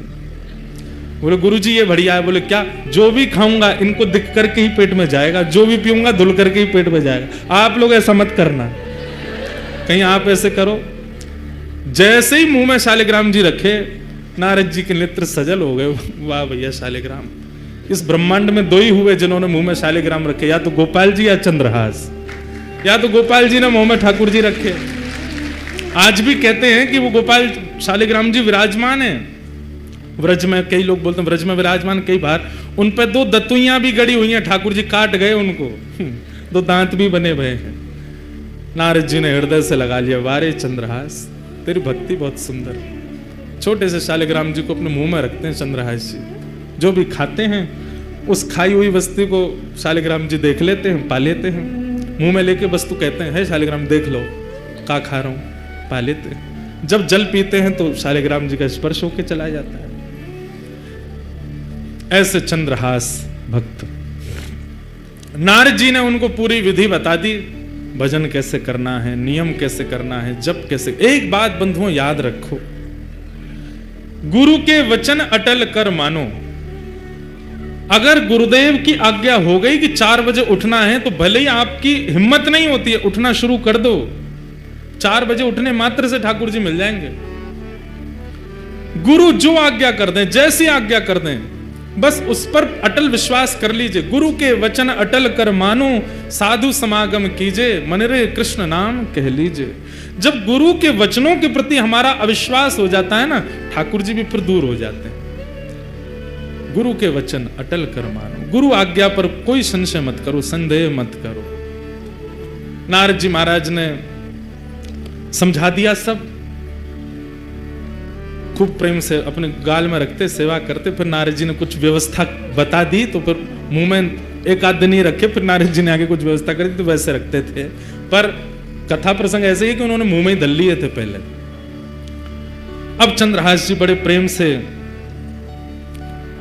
बोले गुरुजी ये बढ़िया है। बोले क्या? जो भी खाऊंगा इनको दिख करके ही पेट में जाएगा, जो भी पीऊंगा धुल करके ही पेट में जाएगा। आप लोग ऐसा मत करना, कहीं आप ऐसे करो। जैसे ही मुंह में शालिग्राम जी रखे, नारद जी के नेत्र सजल हो गए। वाह भैया शालिग्राम, इस ब्रह्मांड में दो ही हुए जिन्होंने मुंह में शालिग्राम रखे, या तो गोपाल जी या चंद्रहास। या तो गोपाल जी ने मुंह में ठाकुर जी रखे। आज भी कहते हैं कि वो गोपाल शालिग्राम जी विराजमान है व्रज में। कई लोग बोलते हैं व्रज में विराजमान, कई बार उन पे दो दतुइयां भी गड़ी हुई हैं, ठाकुर जी काट गए उनको, दो दांत भी बने हुए हैं। नारद जी ने हृदय से लगा लिया, वारे चंद्रहास तेरी भक्ति बहुत सुंदर। छोटे से शालिग्राम जी को अपने मुंह में रखते हैं चंद्रहास जी, जो भी खाते हैं उस खाई हुई वस्तु को शालिग्राम जी देख लेते हैं, पा लेते हैं। मुंह में लेके वस्तु कहते हैं, है शालिग्राम देख लो का खा रहा हूं, पा लेते हैं। जब जल पीते हैं तो शालिग्राम जी का स्पर्श होके चला जाता है। ऐसे चंद्रहास भक्त। नारद जी ने उनको पूरी विधि बता दी, भजन कैसे करना है, नियम कैसे करना है, जप कैसे। एक बात बंधुओं याद रखो, गुरु के वचन अटल कर मानो। अगर गुरुदेव की आज्ञा हो गई कि 4 बजे उठना है, तो भले ही आपकी हिम्मत नहीं होती है, उठना शुरू कर दो। 4 बजे उठने मात्र से ठाकुर जी मिल जाएंगे। गुरु जो आज्ञा कर दें, जैसी आज्ञा कर दें, बस उस पर अटल विश्वास कर लीजिए। गुरु के वचन अटल कर मानो, साधु समागम कीजिए, मन रे कृष्ण नाम कह लीजिए। जब गुरु के वचनों के प्रति हमारा अविश्वास हो जाता है ना, ठाकुर जी भी फिर दूर हो जाते हैं। गुरु के वचन अटल कर मानो, गुरु आज्ञा पर कोई संशय मत करो, संदेह मत करो। नारद जी महाराज ने समझा दिया सब, खूब प्रेम से अपने गाल में रखते, सेवा करते। फिर नारद जी ने कुछ व्यवस्था बता दी, तो फिर मुंह में एक आध दिन ही रखे, फिर नारद जी ने आगे कुछ व्यवस्था कर दी, तो वैसे रखते थे। पर कथा प्रसंग ऐसे ही कि उन्होंने मुंह में ही धर लिए थे पहले। अब चंद्रहास जी बड़े प्रेम से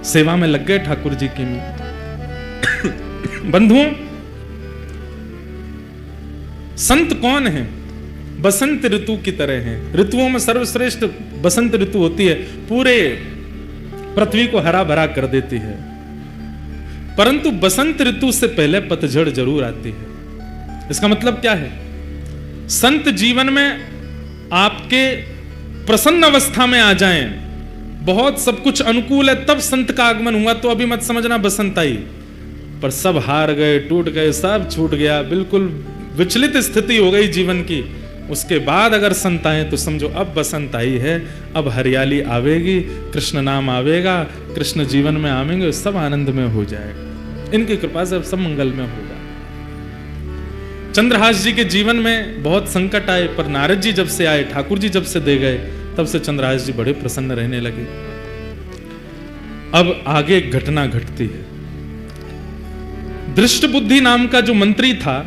सेवा में लग गए ठाकुर जी की। बंधुओं, संत कौन है? बसंत ऋतु की तरह है। ऋतुओं में सर्वश्रेष्ठ बसंत ऋतु होती है, पूरे पृथ्वी को हरा भरा कर देती है। परंतु बसंत ऋतु से पहले पतझड़ जरूर आती है। इसका मतलब क्या है? संत जीवन में आपके प्रसन्न अवस्था में आ जाएं, बहुत सब कुछ अनुकूल है, तब संत का आगमन हुआ, तो अभी मत समझना बसंत आई। पर सब हार गए, टूट गए, सब छूट गया, बिल्कुल विचलित स्थिति हो गई जीवन की, उसके बाद अगर संत आए तो समझो अब बसंत आई है, अब हरियाली आवेगी, कृष्ण नाम आवेगा, कृष्ण जीवन में आवेंगे, सब आनंद में हो जाएगा। इनकी कृपा से सब मंगल में होगा। चंद्रहास जी के जीवन में बहुत संकट आए, पर नारद जी जब से आए, ठाकुर जी जब से दे गए, तब से चंद्रहास जी बड़े प्रसन्न रहने लगे। अब आगे एक घटना घटती है। दृष्ट बुद्धि नाम का जो मंत्री था,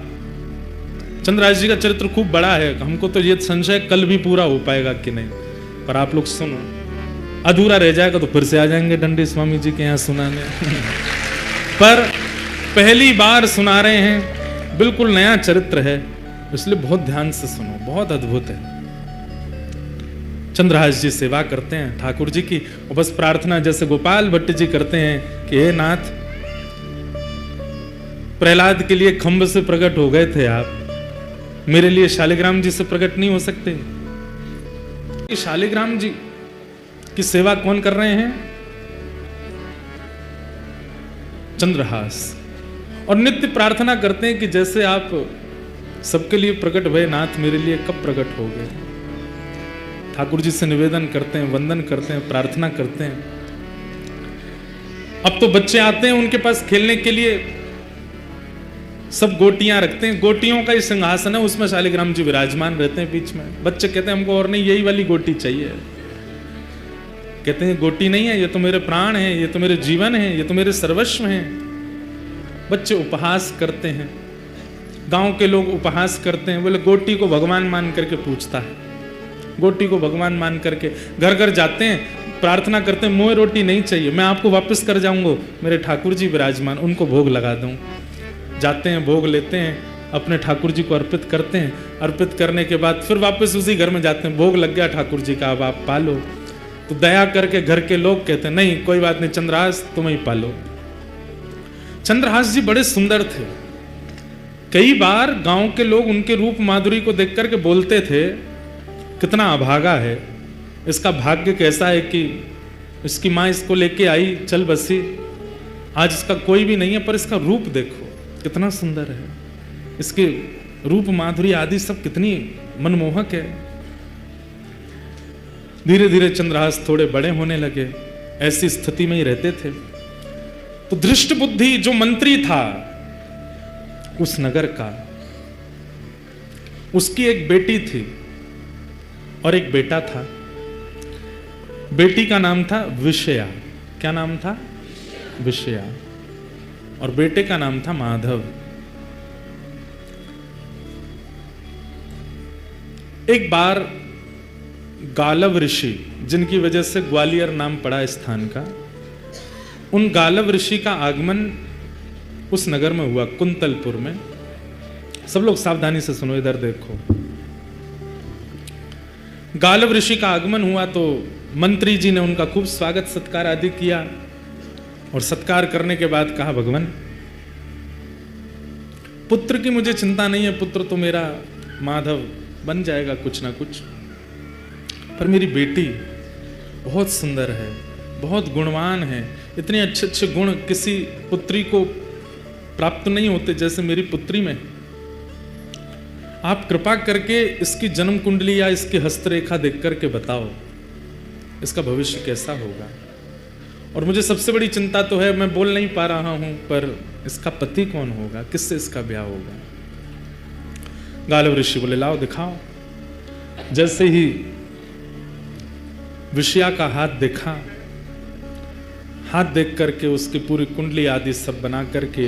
चंद्रहास जी का चरित्र खूब बड़ा है, हमको तो ये संशय कल भी पूरा हो पाएगा कि नहीं, पर आप लोग सुनो, अधूरा रह जाएगा तो फिर से आ जाएंगे दंडी स्वामी जी के यहाँ सुनाने। पर पहली बार सुना रहे हैं, बिल्कुल नया चरित्र है, इसलिए बहुत ध्यान से सुनो, बहुत अद्भुत है। चंद्रहास जी सेवा करते हैं ठाकुर जी की, और बस प्रार्थना जैसे गोपाल भट्ट जी करते हैं कि हे नाथ, प्रहलाद के लिए खंभ से प्रकट हो गए थे आप, मेरे लिए शालिग्राम जी से प्रकट नहीं हो सकते? शालिग्राम जी की सेवा कौन कर रहे हैं? चंद्रहास। और नित्य प्रार्थना करते हैं कि जैसे आप सबके लिए प्रकट भय नाथ, मेरे लिए कब प्रकट हो गए? ठाकुर जी से निवेदन करते हैं, वंदन करते हैं, प्रार्थना करते हैं। अब तो बच्चे आते हैं उनके पास खेलने के लिए, सब गोटियां रखते हैं, गोटियों का ही सिंहासन है, उसमें शालिग्राम जी विराजमान रहते हैं बीच में। बच्चे कहते हैं हमको और नहीं, यही वाली गोटी चाहिए। कहते हैं गोटी नहीं है, ये तो मेरे प्राण है, ये तो मेरे जीवन है, ये तो मेरे सर्वस्व हैं। बच्चे उपहास करते हैं, गांव के लोग उपहास करते हैं, बोले गोटी को भगवान मान करके पूछता है, गोटी को भगवान मान करके घर घर जाते हैं, प्रार्थना करते हैं, मोए रोटी नहीं चाहिए, मैं आपको वापस कर जाऊंगा, मेरे ठाकुर जी विराजमान, उनको भोग लगा दूं। जाते हैं, भोग लेते हैं, अपने ठाकुर जी को अर्पित करते हैं, अर्पित करने के बाद फिर वापस उसी घर में जाते हैं, भोग लग गया ठाकुर जी का, अब आप पालो। तो दया करके घर के लोग कहते हैं नहीं कोई बात नहीं चंद्रहास तुम ही पालो। चंद्रहास जी बड़े सुंदर थे, कई बार गांव के लोग उनके रूप माधुरी को देख करके बोलते थे कितना अभागा है, इसका भाग्य कैसा है कि इसकी माँ इसको लेके आई चल बसी, आज इसका कोई भी नहीं है, पर इसका रूप देखो कितना सुंदर है, इसके रूप माधुरी आदि सब कितनी मनमोहक है। धीरे धीरे चंद्रहास थोड़े बड़े होने लगे, ऐसी स्थिति में ही रहते थे। तो धृष्ट बुद्धि जो मंत्री था उस नगर का, उसकी एक बेटी थी और एक बेटा था। बेटी का नाम था विषया, क्या नाम था? विषया। और बेटे का नाम था माधव। एक बार गालव ऋषि, जिनकी वजह से ग्वालियर नाम पड़ा स्थान का, उन गालव ऋषि का आगमन उस नगर में हुआ, कुंतलपुर में। सब लोग सावधानी से सुनो, इधर देखो। गालव ऋषि का आगमन हुआ तो मंत्री जी ने उनका खूब स्वागत सत्कार आदि किया, और सत्कार करने के बाद कहा भगवान पुत्र की मुझे चिंता नहीं है, पुत्र तो मेरा माधव बन जाएगा कुछ ना कुछ, पर मेरी बेटी बहुत सुंदर है, बहुत गुणवान है, इतने अच्छे अच्छे गुण किसी पुत्री को प्राप्त नहीं होते जैसे मेरी पुत्री में। आप कृपा करके इसकी जन्म कुंडली या इसकी हस्तरेखा देख करके बताओ इसका भविष्य कैसा होगा। और मुझे सबसे बड़ी चिंता तो है, मैं बोल नहीं पा रहा हूं, पर इसका पति कौन होगा, किससे इसका ब्याह होगा। गालव ऋषि बोले लाओ दिखाओ। जैसे ही विषया का हाथ देखा, हाथ देख करके उसकी पूरी कुंडली आदि सब बना करके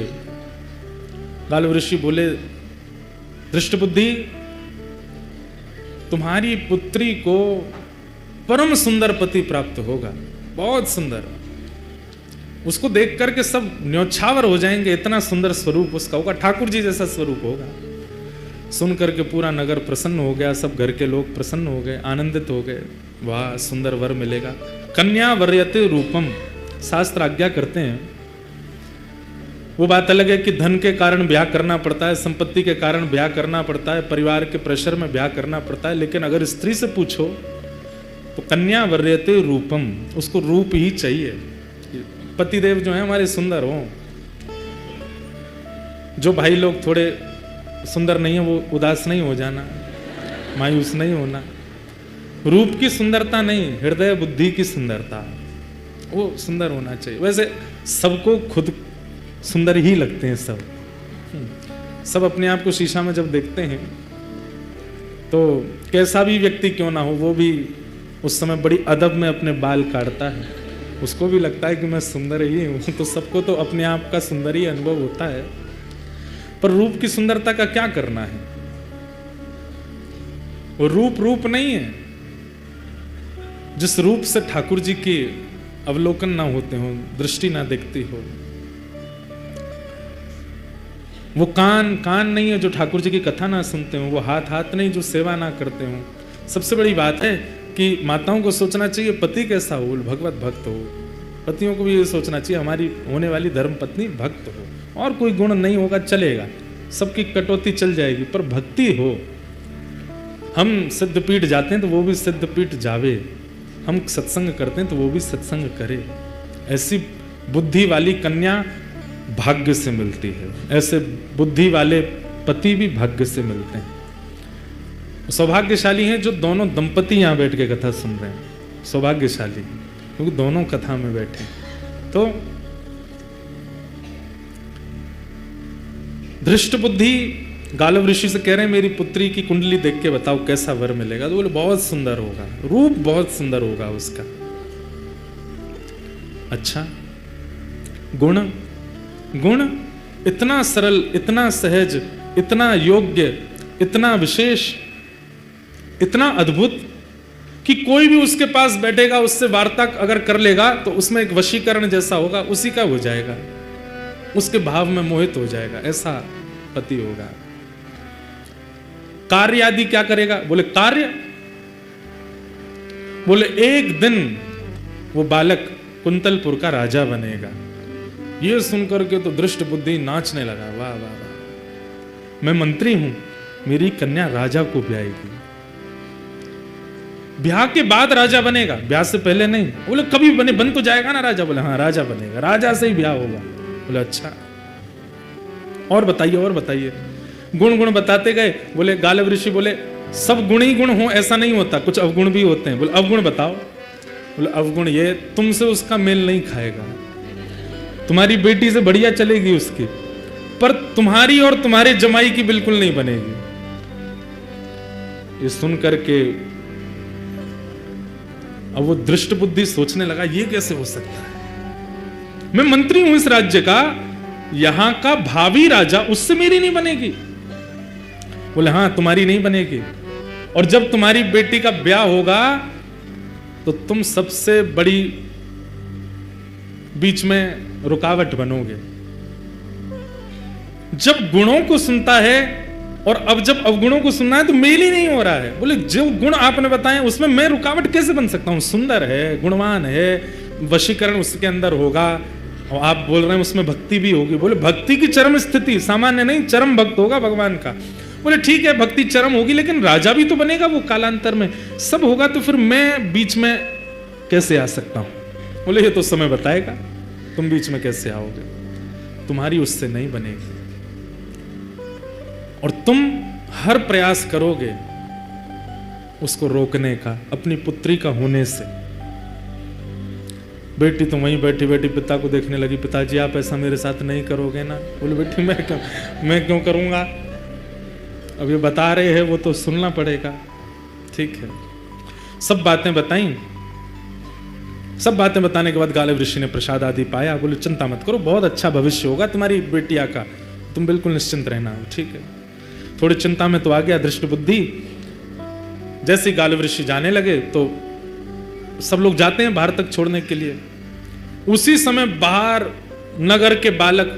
गालव ऋषि बोले धृष्ट बुद्धि तुम्हारी पुत्री को परम सुंदर पति प्राप्त होगा, बहुत सुंदर, उसको देख करके सब न्योछावर हो जाएंगे, इतना सुंदर स्वरूप उसका होगा, ठाकुर जी जैसा स्वरूप होगा। सुन करके पूरा नगर प्रसन्न हो गया, सब घर के लोग प्रसन्न हो गए, आनंदित हो गए, वाह सुंदर वर मिलेगा। कन्या वर्यते रूपम, शास्त्र आज्ञा करते हैं। वो बात अलग है कि धन के कारण ब्याह करना पड़ता है, संपत्ति के कारण ब्याह करना पड़ता है, परिवार के प्रेशर में ब्याह करना पड़ता है, लेकिन अगर स्त्री से पूछो तो कन्या वर्यते रूपम, उसको रूप ही चाहिए। पतिदेव जो है हमारे सुंदर हो, जो भाई लोग थोड़े सुंदर नहीं है वो उदास नहीं हो जाना, मायूस नहीं होना। रूप की सुंदरता नहीं, हृदय बुद्धि की सुंदरता, वो सुंदर होना चाहिए। वैसे सबको खुद सुंदर ही लगते हैं, सब अपने आप को शीशा में जब देखते हैं तो कैसा भी व्यक्ति क्यों ना हो, वो भी उस समय बड़ी अदब में अपने बाल काटता है, उसको भी लगता है कि मैं सुंदर ही हूँ। तो सबको तो अपने आप का सुंदर ही अनुभव होता है, पर रूप की सुंदरता का क्या करना है? वो रूप नहीं है। जिस रूप से ठाकुर जी की अवलोकन ना होते हो, दृष्टि ना देखती हो, वो कान नहीं है जो ठाकुर जी की कथा ना सुनते हो, वो हाथ नहीं जो सेवा ना करते हो। सबसे बड़ी बात है कि माताओं को सोचना चाहिए पति कैसा हो, भगवत भक्त हो। पतियों को भी ये सोचना चाहिए हमारी होने वाली धर्म पत्नी भक्त हो, और कोई गुण नहीं होगा चलेगा, सबकी कटौती चल जाएगी, पर भक्ति हो। हम सिद्धपीठ जाते हैं तो वो भी सिद्धपीठ जावे, हम सत्संग करते हैं तो वो भी सत्संग करे। ऐसी बुद्धि वाली कन्या भाग्य से मिलती है, ऐसे बुद्धि वाले पति भी भाग्य से मिलते हैं। सौभाग्यशाली हैं जो दोनों दंपति यहां बैठ के कथा सुन रहे हैं, सौभाग्यशाली, क्योंकि दोनों कथा में बैठे। तो धृष्ट बुद्धि गालव ऋषि से कह रहे हैं मेरी पुत्री की कुंडली देख के बताओ कैसा वर मिलेगा। तो बोले बहुत सुंदर होगा, रूप बहुत सुंदर होगा उसका। अच्छा, गुण, गुण इतना सरल, इतना सहज, इतना योग्य, इतना विशेष, इतना अद्भुत कि कोई भी उसके पास बैठेगा, उससे वार्ता अगर कर लेगा तो उसमें एक वशीकरण जैसा होगा, उसी का हो जाएगा, उसके भाव में मोहित हो जाएगा, ऐसा पति होगा। कार्य आदि क्या करेगा? बोले कार्य, बोले एक दिन वो बालक कुंतलपुर का राजा बनेगा। ये सुनकर के तो दृष्ट बुद्धि नाचने लगा, वाह वाह वाह, मैं मंत्री हूं, मेरी कन्या राजा को ब्याहेगी। ब्याह के बाद राजा बनेगा, ब्याह से पहले नहीं। बोले कभी बन तो जाएगा ना राजा? बोले हाँ राजा बनेगा, राजा से ही ब्याह होगा। बोले अच्छा, और बताइए, और बताइए। गुण गुण बताते गए। बोले गालव ऋषि बोले सब गुण ही गुण हो ऐसा नहीं होता, कुछ अवगुण भी होते हैं। बोले अवगुण बताओ। बोले अवगुण ये, तुमसे उसका मेल नहीं खाएगा, तुम्हारी बेटी से बढ़िया चलेगी उसकी, पर तुम्हारी और तुम्हारे जमाई की बिल्कुल नहीं बनेगी। ये सुन करके अब वो दृष्ट बुद्धि सोचने लगा, ये कैसे हो सकता है? मैं मंत्री हूं इस राज्य का, यहां का भावी राजा, उससे मेरी नहीं बनेगी। बोले हाँ तुम्हारी नहीं बनेगी, और जब तुम्हारी बेटी का ब्याह होगा तो तुम सबसे बड़ी बीच में रुकावट बनोगे। जब गुणों को सुनता है और अब जब अवगुणों को सुनना है तो मेल ही नहीं हो रहा है। बोले जो गुण आपने बताए उसमें मैं रुकावट कैसे बन सकता हूं? सुंदर है, गुणवान है, वशीकरण उसके अंदर होगा, और आप बोल रहे हैं उसमें भक्ति भी होगी। बोले भक्ति की चरम स्थिति, सामान्य नहीं, चरम भक्त होगा भगवान का। बोले ठीक है भक्ति चरम होगी, लेकिन राजा भी तो बनेगा वो कालांतर में, सब होगा, तो फिर मैं बीच में कैसे आ सकता हूं? बोले ये तो समय बताएगा, तुम बीच में कैसे आओगे, तुम्हारी उससे नहीं बनेगी, और तुम हर प्रयास करोगे उसको रोकने का, अपनी पुत्री का होने से। बेटी तो वहीं बैठी बैठी पिता को देखने लगी, पिताजी आप ऐसा मेरे साथ नहीं करोगे ना? बोले बेटी मैं क्यों करूंगा, अब ये बता रहे हैं वो तो सुनना पड़ेगा। ठीक है, सब बातें बताई। सब बातें बताने के बाद गालव ऋषि ने प्रसाद आदि पाया। बोले चिंता मत करो, बहुत अच्छा भविष्य होगा तुम्हारी बेटिया का, तुम बिल्कुल निश्चिंत रहना। ठीक है, थोड़ी चिंता में तो आ गया दृष्ट बुद्धि। जैसे गालव ऋषि जाने लगे तो सब लोग जाते हैं बाहर तक छोड़ने के लिए। उसी समय बाहर नगर के बालक,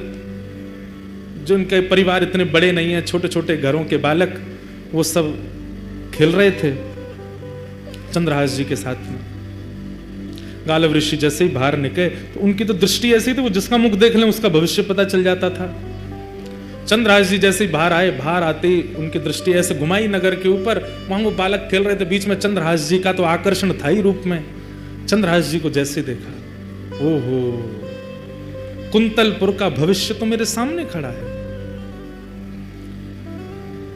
जिनके परिवार इतने बड़े नहीं है, छोटे छोटे घरों के बालक, वो सब खेल रहे थे चंद्रहास जी के साथ में। गालव ऋषि जैसे ही बाहर निकले तो उनकी तो दृष्टि ऐसी थी, वो जिसका मुख देख लें उसका भविष्य पता चल जाता था। चंद्रहास जी जैसे ही बाहर आए, बाहर आते ही उनकी दृष्टि ऐसे घुमाई नगर के ऊपर, वहां वो बालक खेल रहे थे, बीच में चंद्रहास जी का तो आकर्षण था ही रूप में। चंद्रहास जी को जैसे देखा, ओहो कुंतलपुर का भविष्य तो मेरे सामने खड़ा है।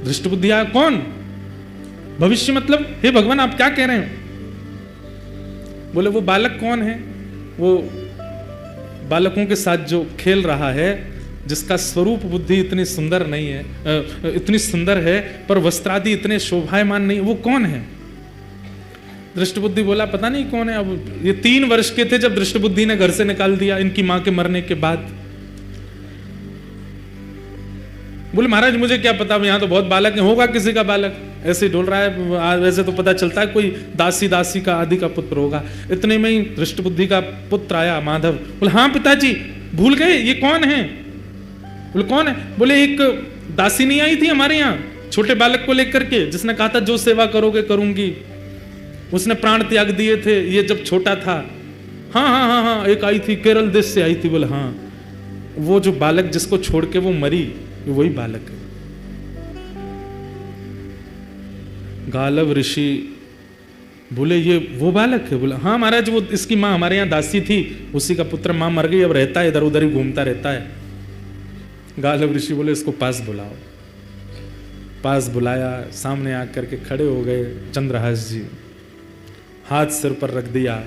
दृष्ट बुद्धि आया, कौन भविष्य मतलब? हे भगवान आप क्या कह रहे हैं? बोले वो बालक कौन है? वो बालकों के साथ जो खेल रहा है, जिसका स्वरूप बुद्धि इतनी सुंदर नहीं है, इतनी सुंदर है पर वस्त्रादि इतने शोभायमान नहीं, वो कौन है? दृष्ट बुद्धि बोला पता नहीं कौन है। अब ये 3 वर्ष के थे जब दृष्ट बुद्धि ने घर से निकाल दिया इनकी मां के मरने के बाद। बोले महाराज मुझे क्या पता, यहाँ तो बहुत बालक है, होगा किसी का बालक, ऐसे डोल रहा है, वैसे तो पता चलता है कोई दासी का आदि का पुत्र होगा। इतने में ही दृष्ट बुद्धि का पुत्र आया माधव। बोले हाँ पिताजी भूल गए, ये कौन है? बोले कौन है? बोले एक दासी नहीं आई थी हमारे यहाँ छोटे बालक को लेकर के, जिसने कहा था जो सेवा करोगे करूंगी, उसने प्राण त्याग दिए थे ये जब छोटा था। हाँ हाँ हाँ हाँ, एक आई थी केरल देश से आई थी। बोले हाँ, वो जो बालक जिसको छोड़ के वो मरी, वही बालक है। गालव ऋषि बोले ये वो बालक है? बोले हाँ महाराज, वो इसकी माँ हमारे यहाँ दासी थी, उसी का पुत्र, माँ मर गई, अब रहता है इधर उधर ही घूमता रहता है। गालव ऋषि बोले इसको पास बुलाओ। पास बुलाया, सामने आकर के खड़े हो गए चंद्रहास जी, हाथ सिर पर रख दिया।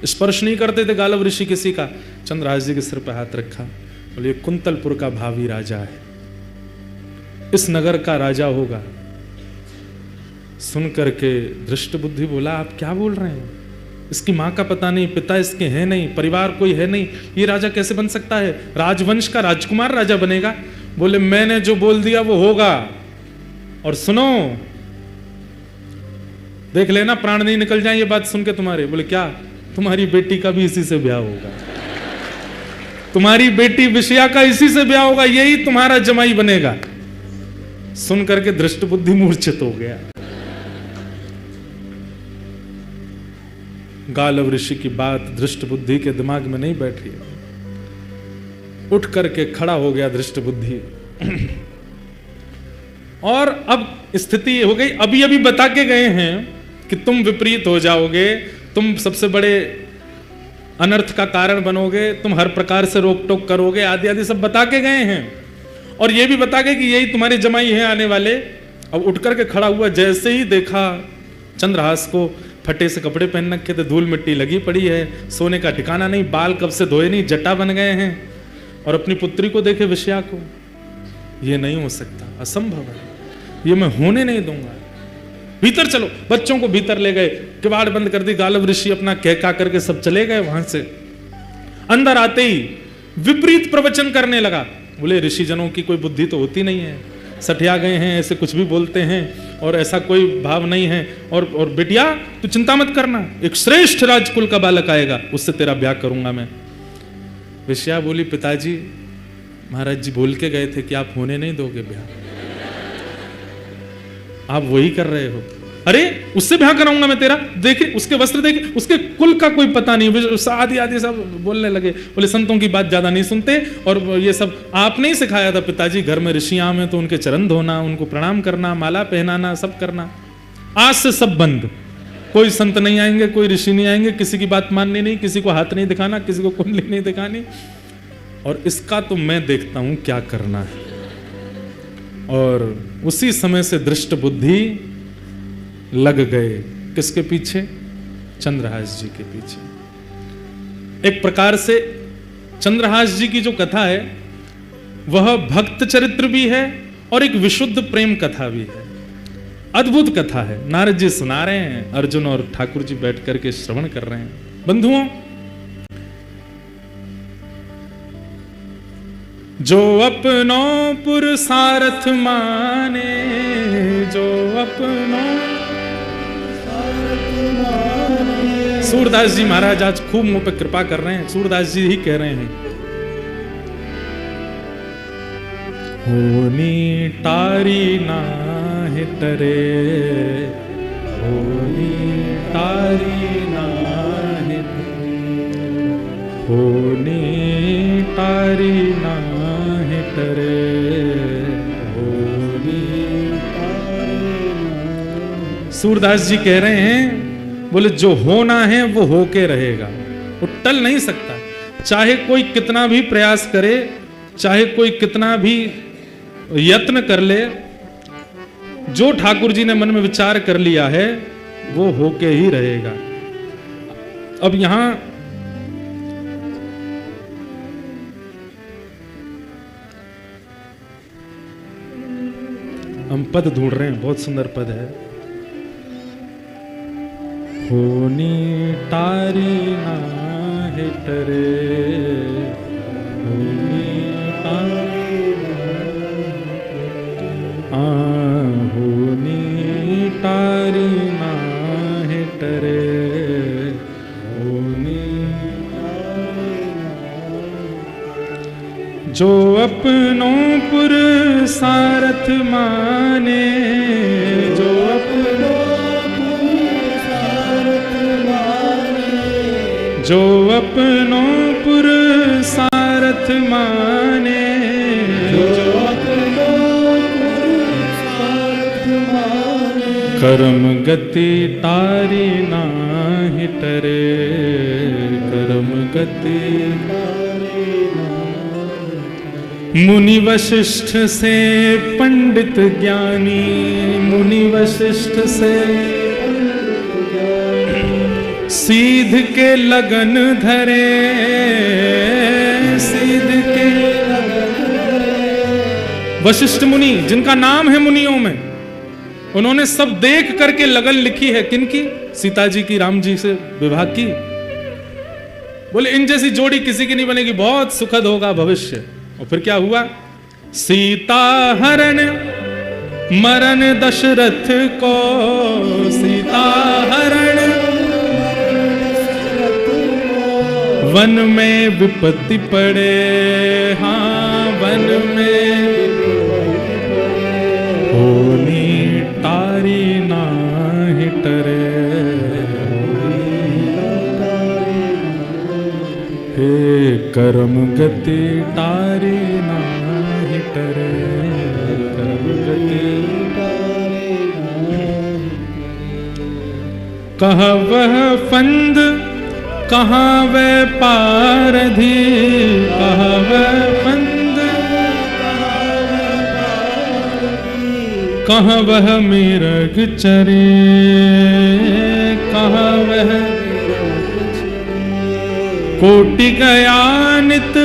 स्पर्श नहीं करते थे गालव ऋषि किसी का, चंद्रहास जी के सिर पर हाथ रखा। बोले कुंतलपुर का भावी राजा है, इस नगर का राजा होगा। सुन करके दृष्ट बुद्धि बोला आप क्या बोल रहे हैं? इसकी माँ का पता नहीं, पिता इसके है नहीं, परिवार कोई है नहीं, ये राजा कैसे बन सकता है? राजवंश का राजकुमार राजा बनेगा? बोले मैंने जो बोल दिया वो होगा। और सुनो, देख लेना प्राण नहीं निकल जाए ये बात सुन के तुम्हारे। बोले क्या? तुम्हारी बेटी का भी इसी से ब्याह होगा, तुम्हारी बेटी विषया का इसी से ब्याह होगा, यही तुम्हारा जमाई बनेगा। सुन करके दृष्ट बुद्धि मूर्छित हो गया। गालव ऋषि की बात दृष्ट बुद्धि के दिमाग में नहीं बैठी। उठ करके खड़ा हो गया दृष्ट बुद्धि। और अब स्थिति हो गई, अभी अभी बता के गए हैं कि तुम विपरीत हो जाओगे, तुम सबसे बड़े अनर्थ का कारण बनोगे, तुम हर प्रकार से रोक टोक करोगे, आदि आदि सब बता के गए हैं। और ये भी बता गए कि यही तुम्हारे जमाई हैं आने वाले। अब उठ करके खड़ा हुआ, जैसे ही देखा चंद्रहास को, फटे से कपड़े पहन रखे थे, धूल मिट्टी लगी पड़ी है, सोने का ठिकाना नहीं, बाल कब से धोए नहीं, जटा बन गए हैं। और अपनी पुत्री को देखे विषया को, ये नहीं हो सकता, असंभव है, ये मैं होने नहीं दूंगा। भीतर चलो, बच्चों को भीतर ले गए, किवाड़ बंद कर दी। गालव ऋषि अपना कहका करके सब चले गए वहां से। अंदर आते ही विपरीत प्रवचन करने लगा। बोले ऋषि जनों की कोई बुद्धि तो होती नहीं है, सठिया गए हैं, ऐसे कुछ भी बोलते हैं और ऐसा कोई भाव नहीं है। और बेटिया तू चिंता मत करना, एक श्रेष्ठ राजकुल का बालक आएगा, उससे तेरा ब्याह करूंगा मैं। विषया बोली पिताजी, महाराज जी बोल के गए थे कि आप होने नहीं दोगे ब्याह, आप वही कर रहे हो। अरे उससे ब्याह कराऊंगा मैं तेरा, देखे उसके वस्त्र, देखे उसके कुल का कोई पता नहीं, आदि आदि सब बोलने लगे। बोले संतों की बात ज्यादा नहीं सुनते, और ये सब आपने ही सिखाया था पिताजी, घर में ऋषियां में तो उनके चरण धोना, उनको प्रणाम करना, माला पहनाना, सब करना। आज से सब बंद, कोई संत नहीं आएंगे, कोई ऋषि नहीं आएंगे, किसी की बात माननी नहीं, किसी को हाथ नहीं दिखाना, किसी को कुंडली नहीं दिखानी, और इसका तो मैं देखता हूं क्या करना है। और उसी समय से दृष्ट बुद्धि लग गए किसके पीछे? चंद्रहास जी के पीछे। एक प्रकार से चंद्रहास जी की जो कथा है वह भक्त चरित्र भी है और एक विशुद्ध प्रेम कथा भी है। अद्भुत कथा है, नारद जी सुना रहे हैं, अर्जुन और ठाकुर जी बैठ करके श्रवण कर रहे हैं। बंधुओं, जो अपनों पुरुषार्थ माने, जो अपनों सारथ माने। सूरदास जी महाराज आज खूब मुंह पे कृपा कर रहे हैं। सूरदास जी ही कह रहे हैं, होनी टारी ना हिटरे, होनी टारी ना हिटरे, होनी टारी ना हिटरे, होनी टारी ना। सूरदास जी कह रहे हैं, बोले जो होना है वो होके रहेगा, वो टल नहीं सकता। चाहे कोई कितना भी प्रयास करे, चाहे कोई कितना भी यत्न कर ले, जो ठाकुर जी ने मन में विचार कर लिया है वो होके ही रहेगा। अब यहां हम पद ढूंढ रहे हैं, बहुत सुंदर पद है। होनी टारी ना हिटरे, होनी टारी ना, होनी टारी ना हिटरे, होनी जो अपनों पुरुषार्थ माने, जो अपनों पुरुषार्थ माने, जो अपनों पुरुषार्थ माने, जो अपनों पुरुषार्थ माने, कर्म गति टारी ना हिटरे, कर्म गति मुनि वशिष्ठ से पंडित ज्ञानी, मुनि वशिष्ठ से सीध के लगन धरे, सीध के लगन धरे। वशिष्ठ मुनि जिनका नाम है मुनियों में, उन्होंने सब देख करके लगन लिखी है। किनकी? सीता जी की, राम जी से विवाह की। बोले इन जैसी जोड़ी किसी की नहीं बनेगी, बहुत सुखद होगा भविष्य। और फिर क्या हुआ? सीता हरण मरण दशरथ को, सीता हरण वन में विपत्ति पड़े, हाँ वन में होनी तारी नाही टरे। हे कर्म गति तारी नाही टरे, कर्म गति कहा वह फंद कहाँ वह पारधी, कहाँ वह फंद कहाँ वह मिरग चरे, कहाँ वह कोटि गया नित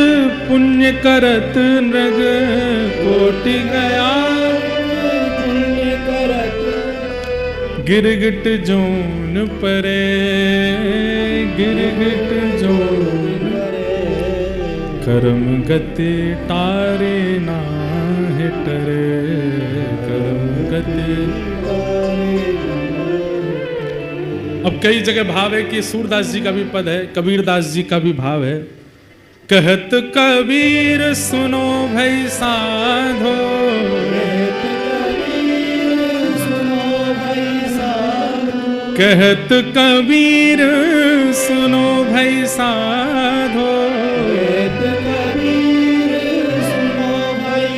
पुण्य करत नृग, कोटि गया पुण्य करत गिरगिट जोन परे, गिरगिट जोन कर्म गति तारे नाहि टरे, कर्म गति। अब कई जगह भाव है कि सूरदास जी का भी पद है, कबीरदास जी का भी भाव है। कहत कबीर सुनो भई साधो, कहत कबीर सुनो भई साधो,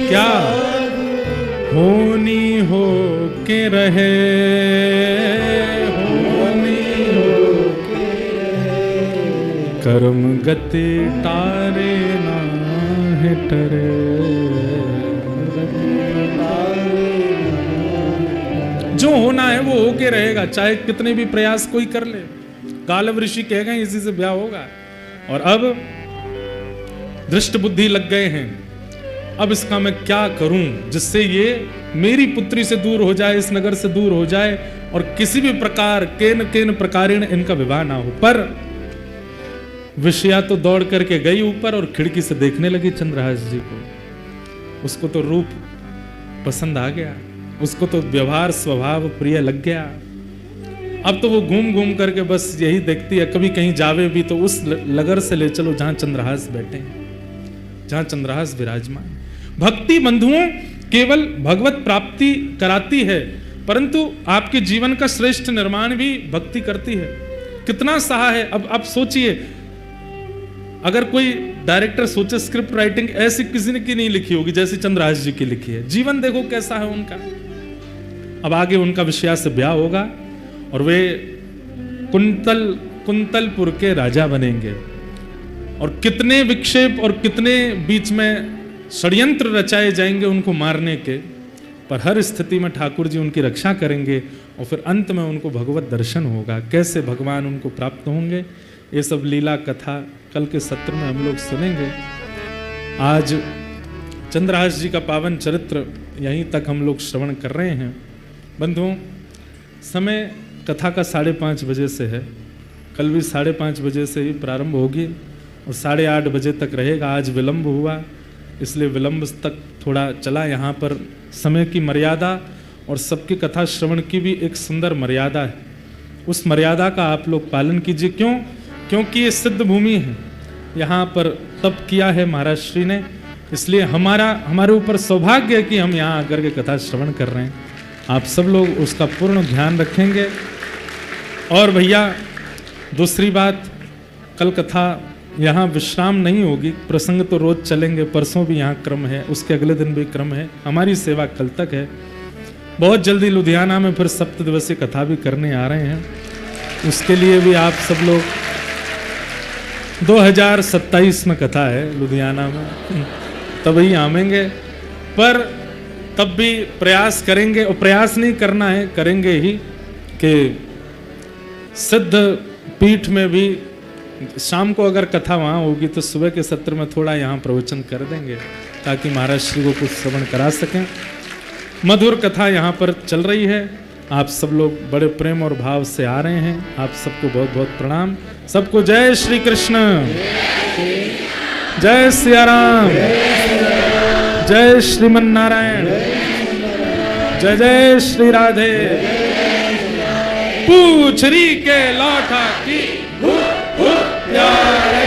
क्या होनी हो के रहे, होनी हो के रहे, कर्म गति तारे नाहि टरे। जो होना है वो होके रहेगा, चाहे कितने भी प्रयास कोई कर ले। गालव ऋषि कह गए इसी से ब्याह होगा, और अब दृष्ट बुद्धि लग गए हैं। अब इसका मैं क्या करूं जिससे ये मेरी पुत्री से दूर हो जाए, इस नगर से दूर हो जाए, और किसी भी प्रकार केन प्रकारेण इनका विवाह ना हो। पर विषया तो दौड़ करके गई ऊपर और खिड़की से देखने लगी चंद्रहास जी को। उसको तो रूप पसंद आ गया, उसको तो व्यवहार स्वभाव प्रिय लग गया। अब तो वो घूम घूम करके बस यही देखती है, कभी कहीं जावे भी तो उस नगर से ले चलो जहां चंद्रहास बैठे हैं, जहां चंद्रहास विराजमान। भक्ति बंधुओं केवल भगवत प्राप्ति कराती है, परंतु आपके जीवन का श्रेष्ठ निर्माण भी भक्ति करती है। कितना सहा है। अब आप सोचिए, अगर कोई डायरेक्टर सोचे स्क्रिप्ट राइटिंग ऐसी किसी ने की नहीं लिखी होगी जैसी चंद्रहास जी की लिखी है। जीवन देखो कैसा है उनका। अब आगे उनका विषया से ब्याह होगा और वे कुंतलपुर के राजा बनेंगे, और कितने विक्षेप और कितने बीच में षड्यंत्र रचाए जाएंगे उनको मारने के, पर हर स्थिति में ठाकुर जी उनकी रक्षा करेंगे और फिर अंत में उनको भगवत दर्शन होगा। कैसे भगवान उनको प्राप्त होंगे, ये सब लीला कथा कल के सत्र में हम लोग सुनेंगे। आज चंद्रहास जी का पावन चरित्र यहीं तक हम लोग श्रवण कर रहे हैं। बंधुओं, समय कथा का 5:30 बजे से है, कल भी 5:30 बजे से ही प्रारंभ होगी और 8:30 बजे तक रहेगा। आज विलंब हुआ इसलिए विलंब तक थोड़ा चला। यहाँ पर समय की मर्यादा और सबकी कथा श्रवण की भी एक सुंदर मर्यादा है, उस मर्यादा का आप लोग पालन कीजिए। क्यों? क्योंकि ये सिद्ध भूमि है, यहाँ पर तप किया है महाराज श्री ने, इसलिए हमारे ऊपर सौभाग्य है कि हम यहाँ आकर के कथा श्रवण कर रहे हैं। आप सब लोग उसका पूर्ण ध्यान रखेंगे। और भैया दूसरी बात, कल कथा यहाँ विश्राम नहीं होगी, प्रसंग तो रोज चलेंगे, परसों भी यहाँ क्रम है, उसके अगले दिन भी क्रम है, हमारी सेवा कल तक है। बहुत जल्दी लुधियाना में फिर 7 दिवसीय कथा भी करने आ रहे हैं, उसके लिए भी आप सब लोग 2027 में कथा है लुधियाना में, तभी आवेंगे। पर तब भी प्रयास करेंगे, और प्रयास नहीं करना है, करेंगे ही कि सिद्ध पीठ में भी शाम को अगर कथा वहाँ होगी तो सुबह के सत्र में थोड़ा यहाँ प्रवचन कर देंगे ताकि महाराज श्री को कुछ श्रवण करा सकें। मधुर कथा यहाँ पर चल रही है। आप सब लोग बड़े प्रेम और भाव से आ रहे हैं। आप सबको बहुत बहुत प्रणाम। सबको जय श्री कृष्ण, जय सिया राम, जय श्रीमन नारायण, जय जय श्री राधे। पूछरी के लौटा की प्यारे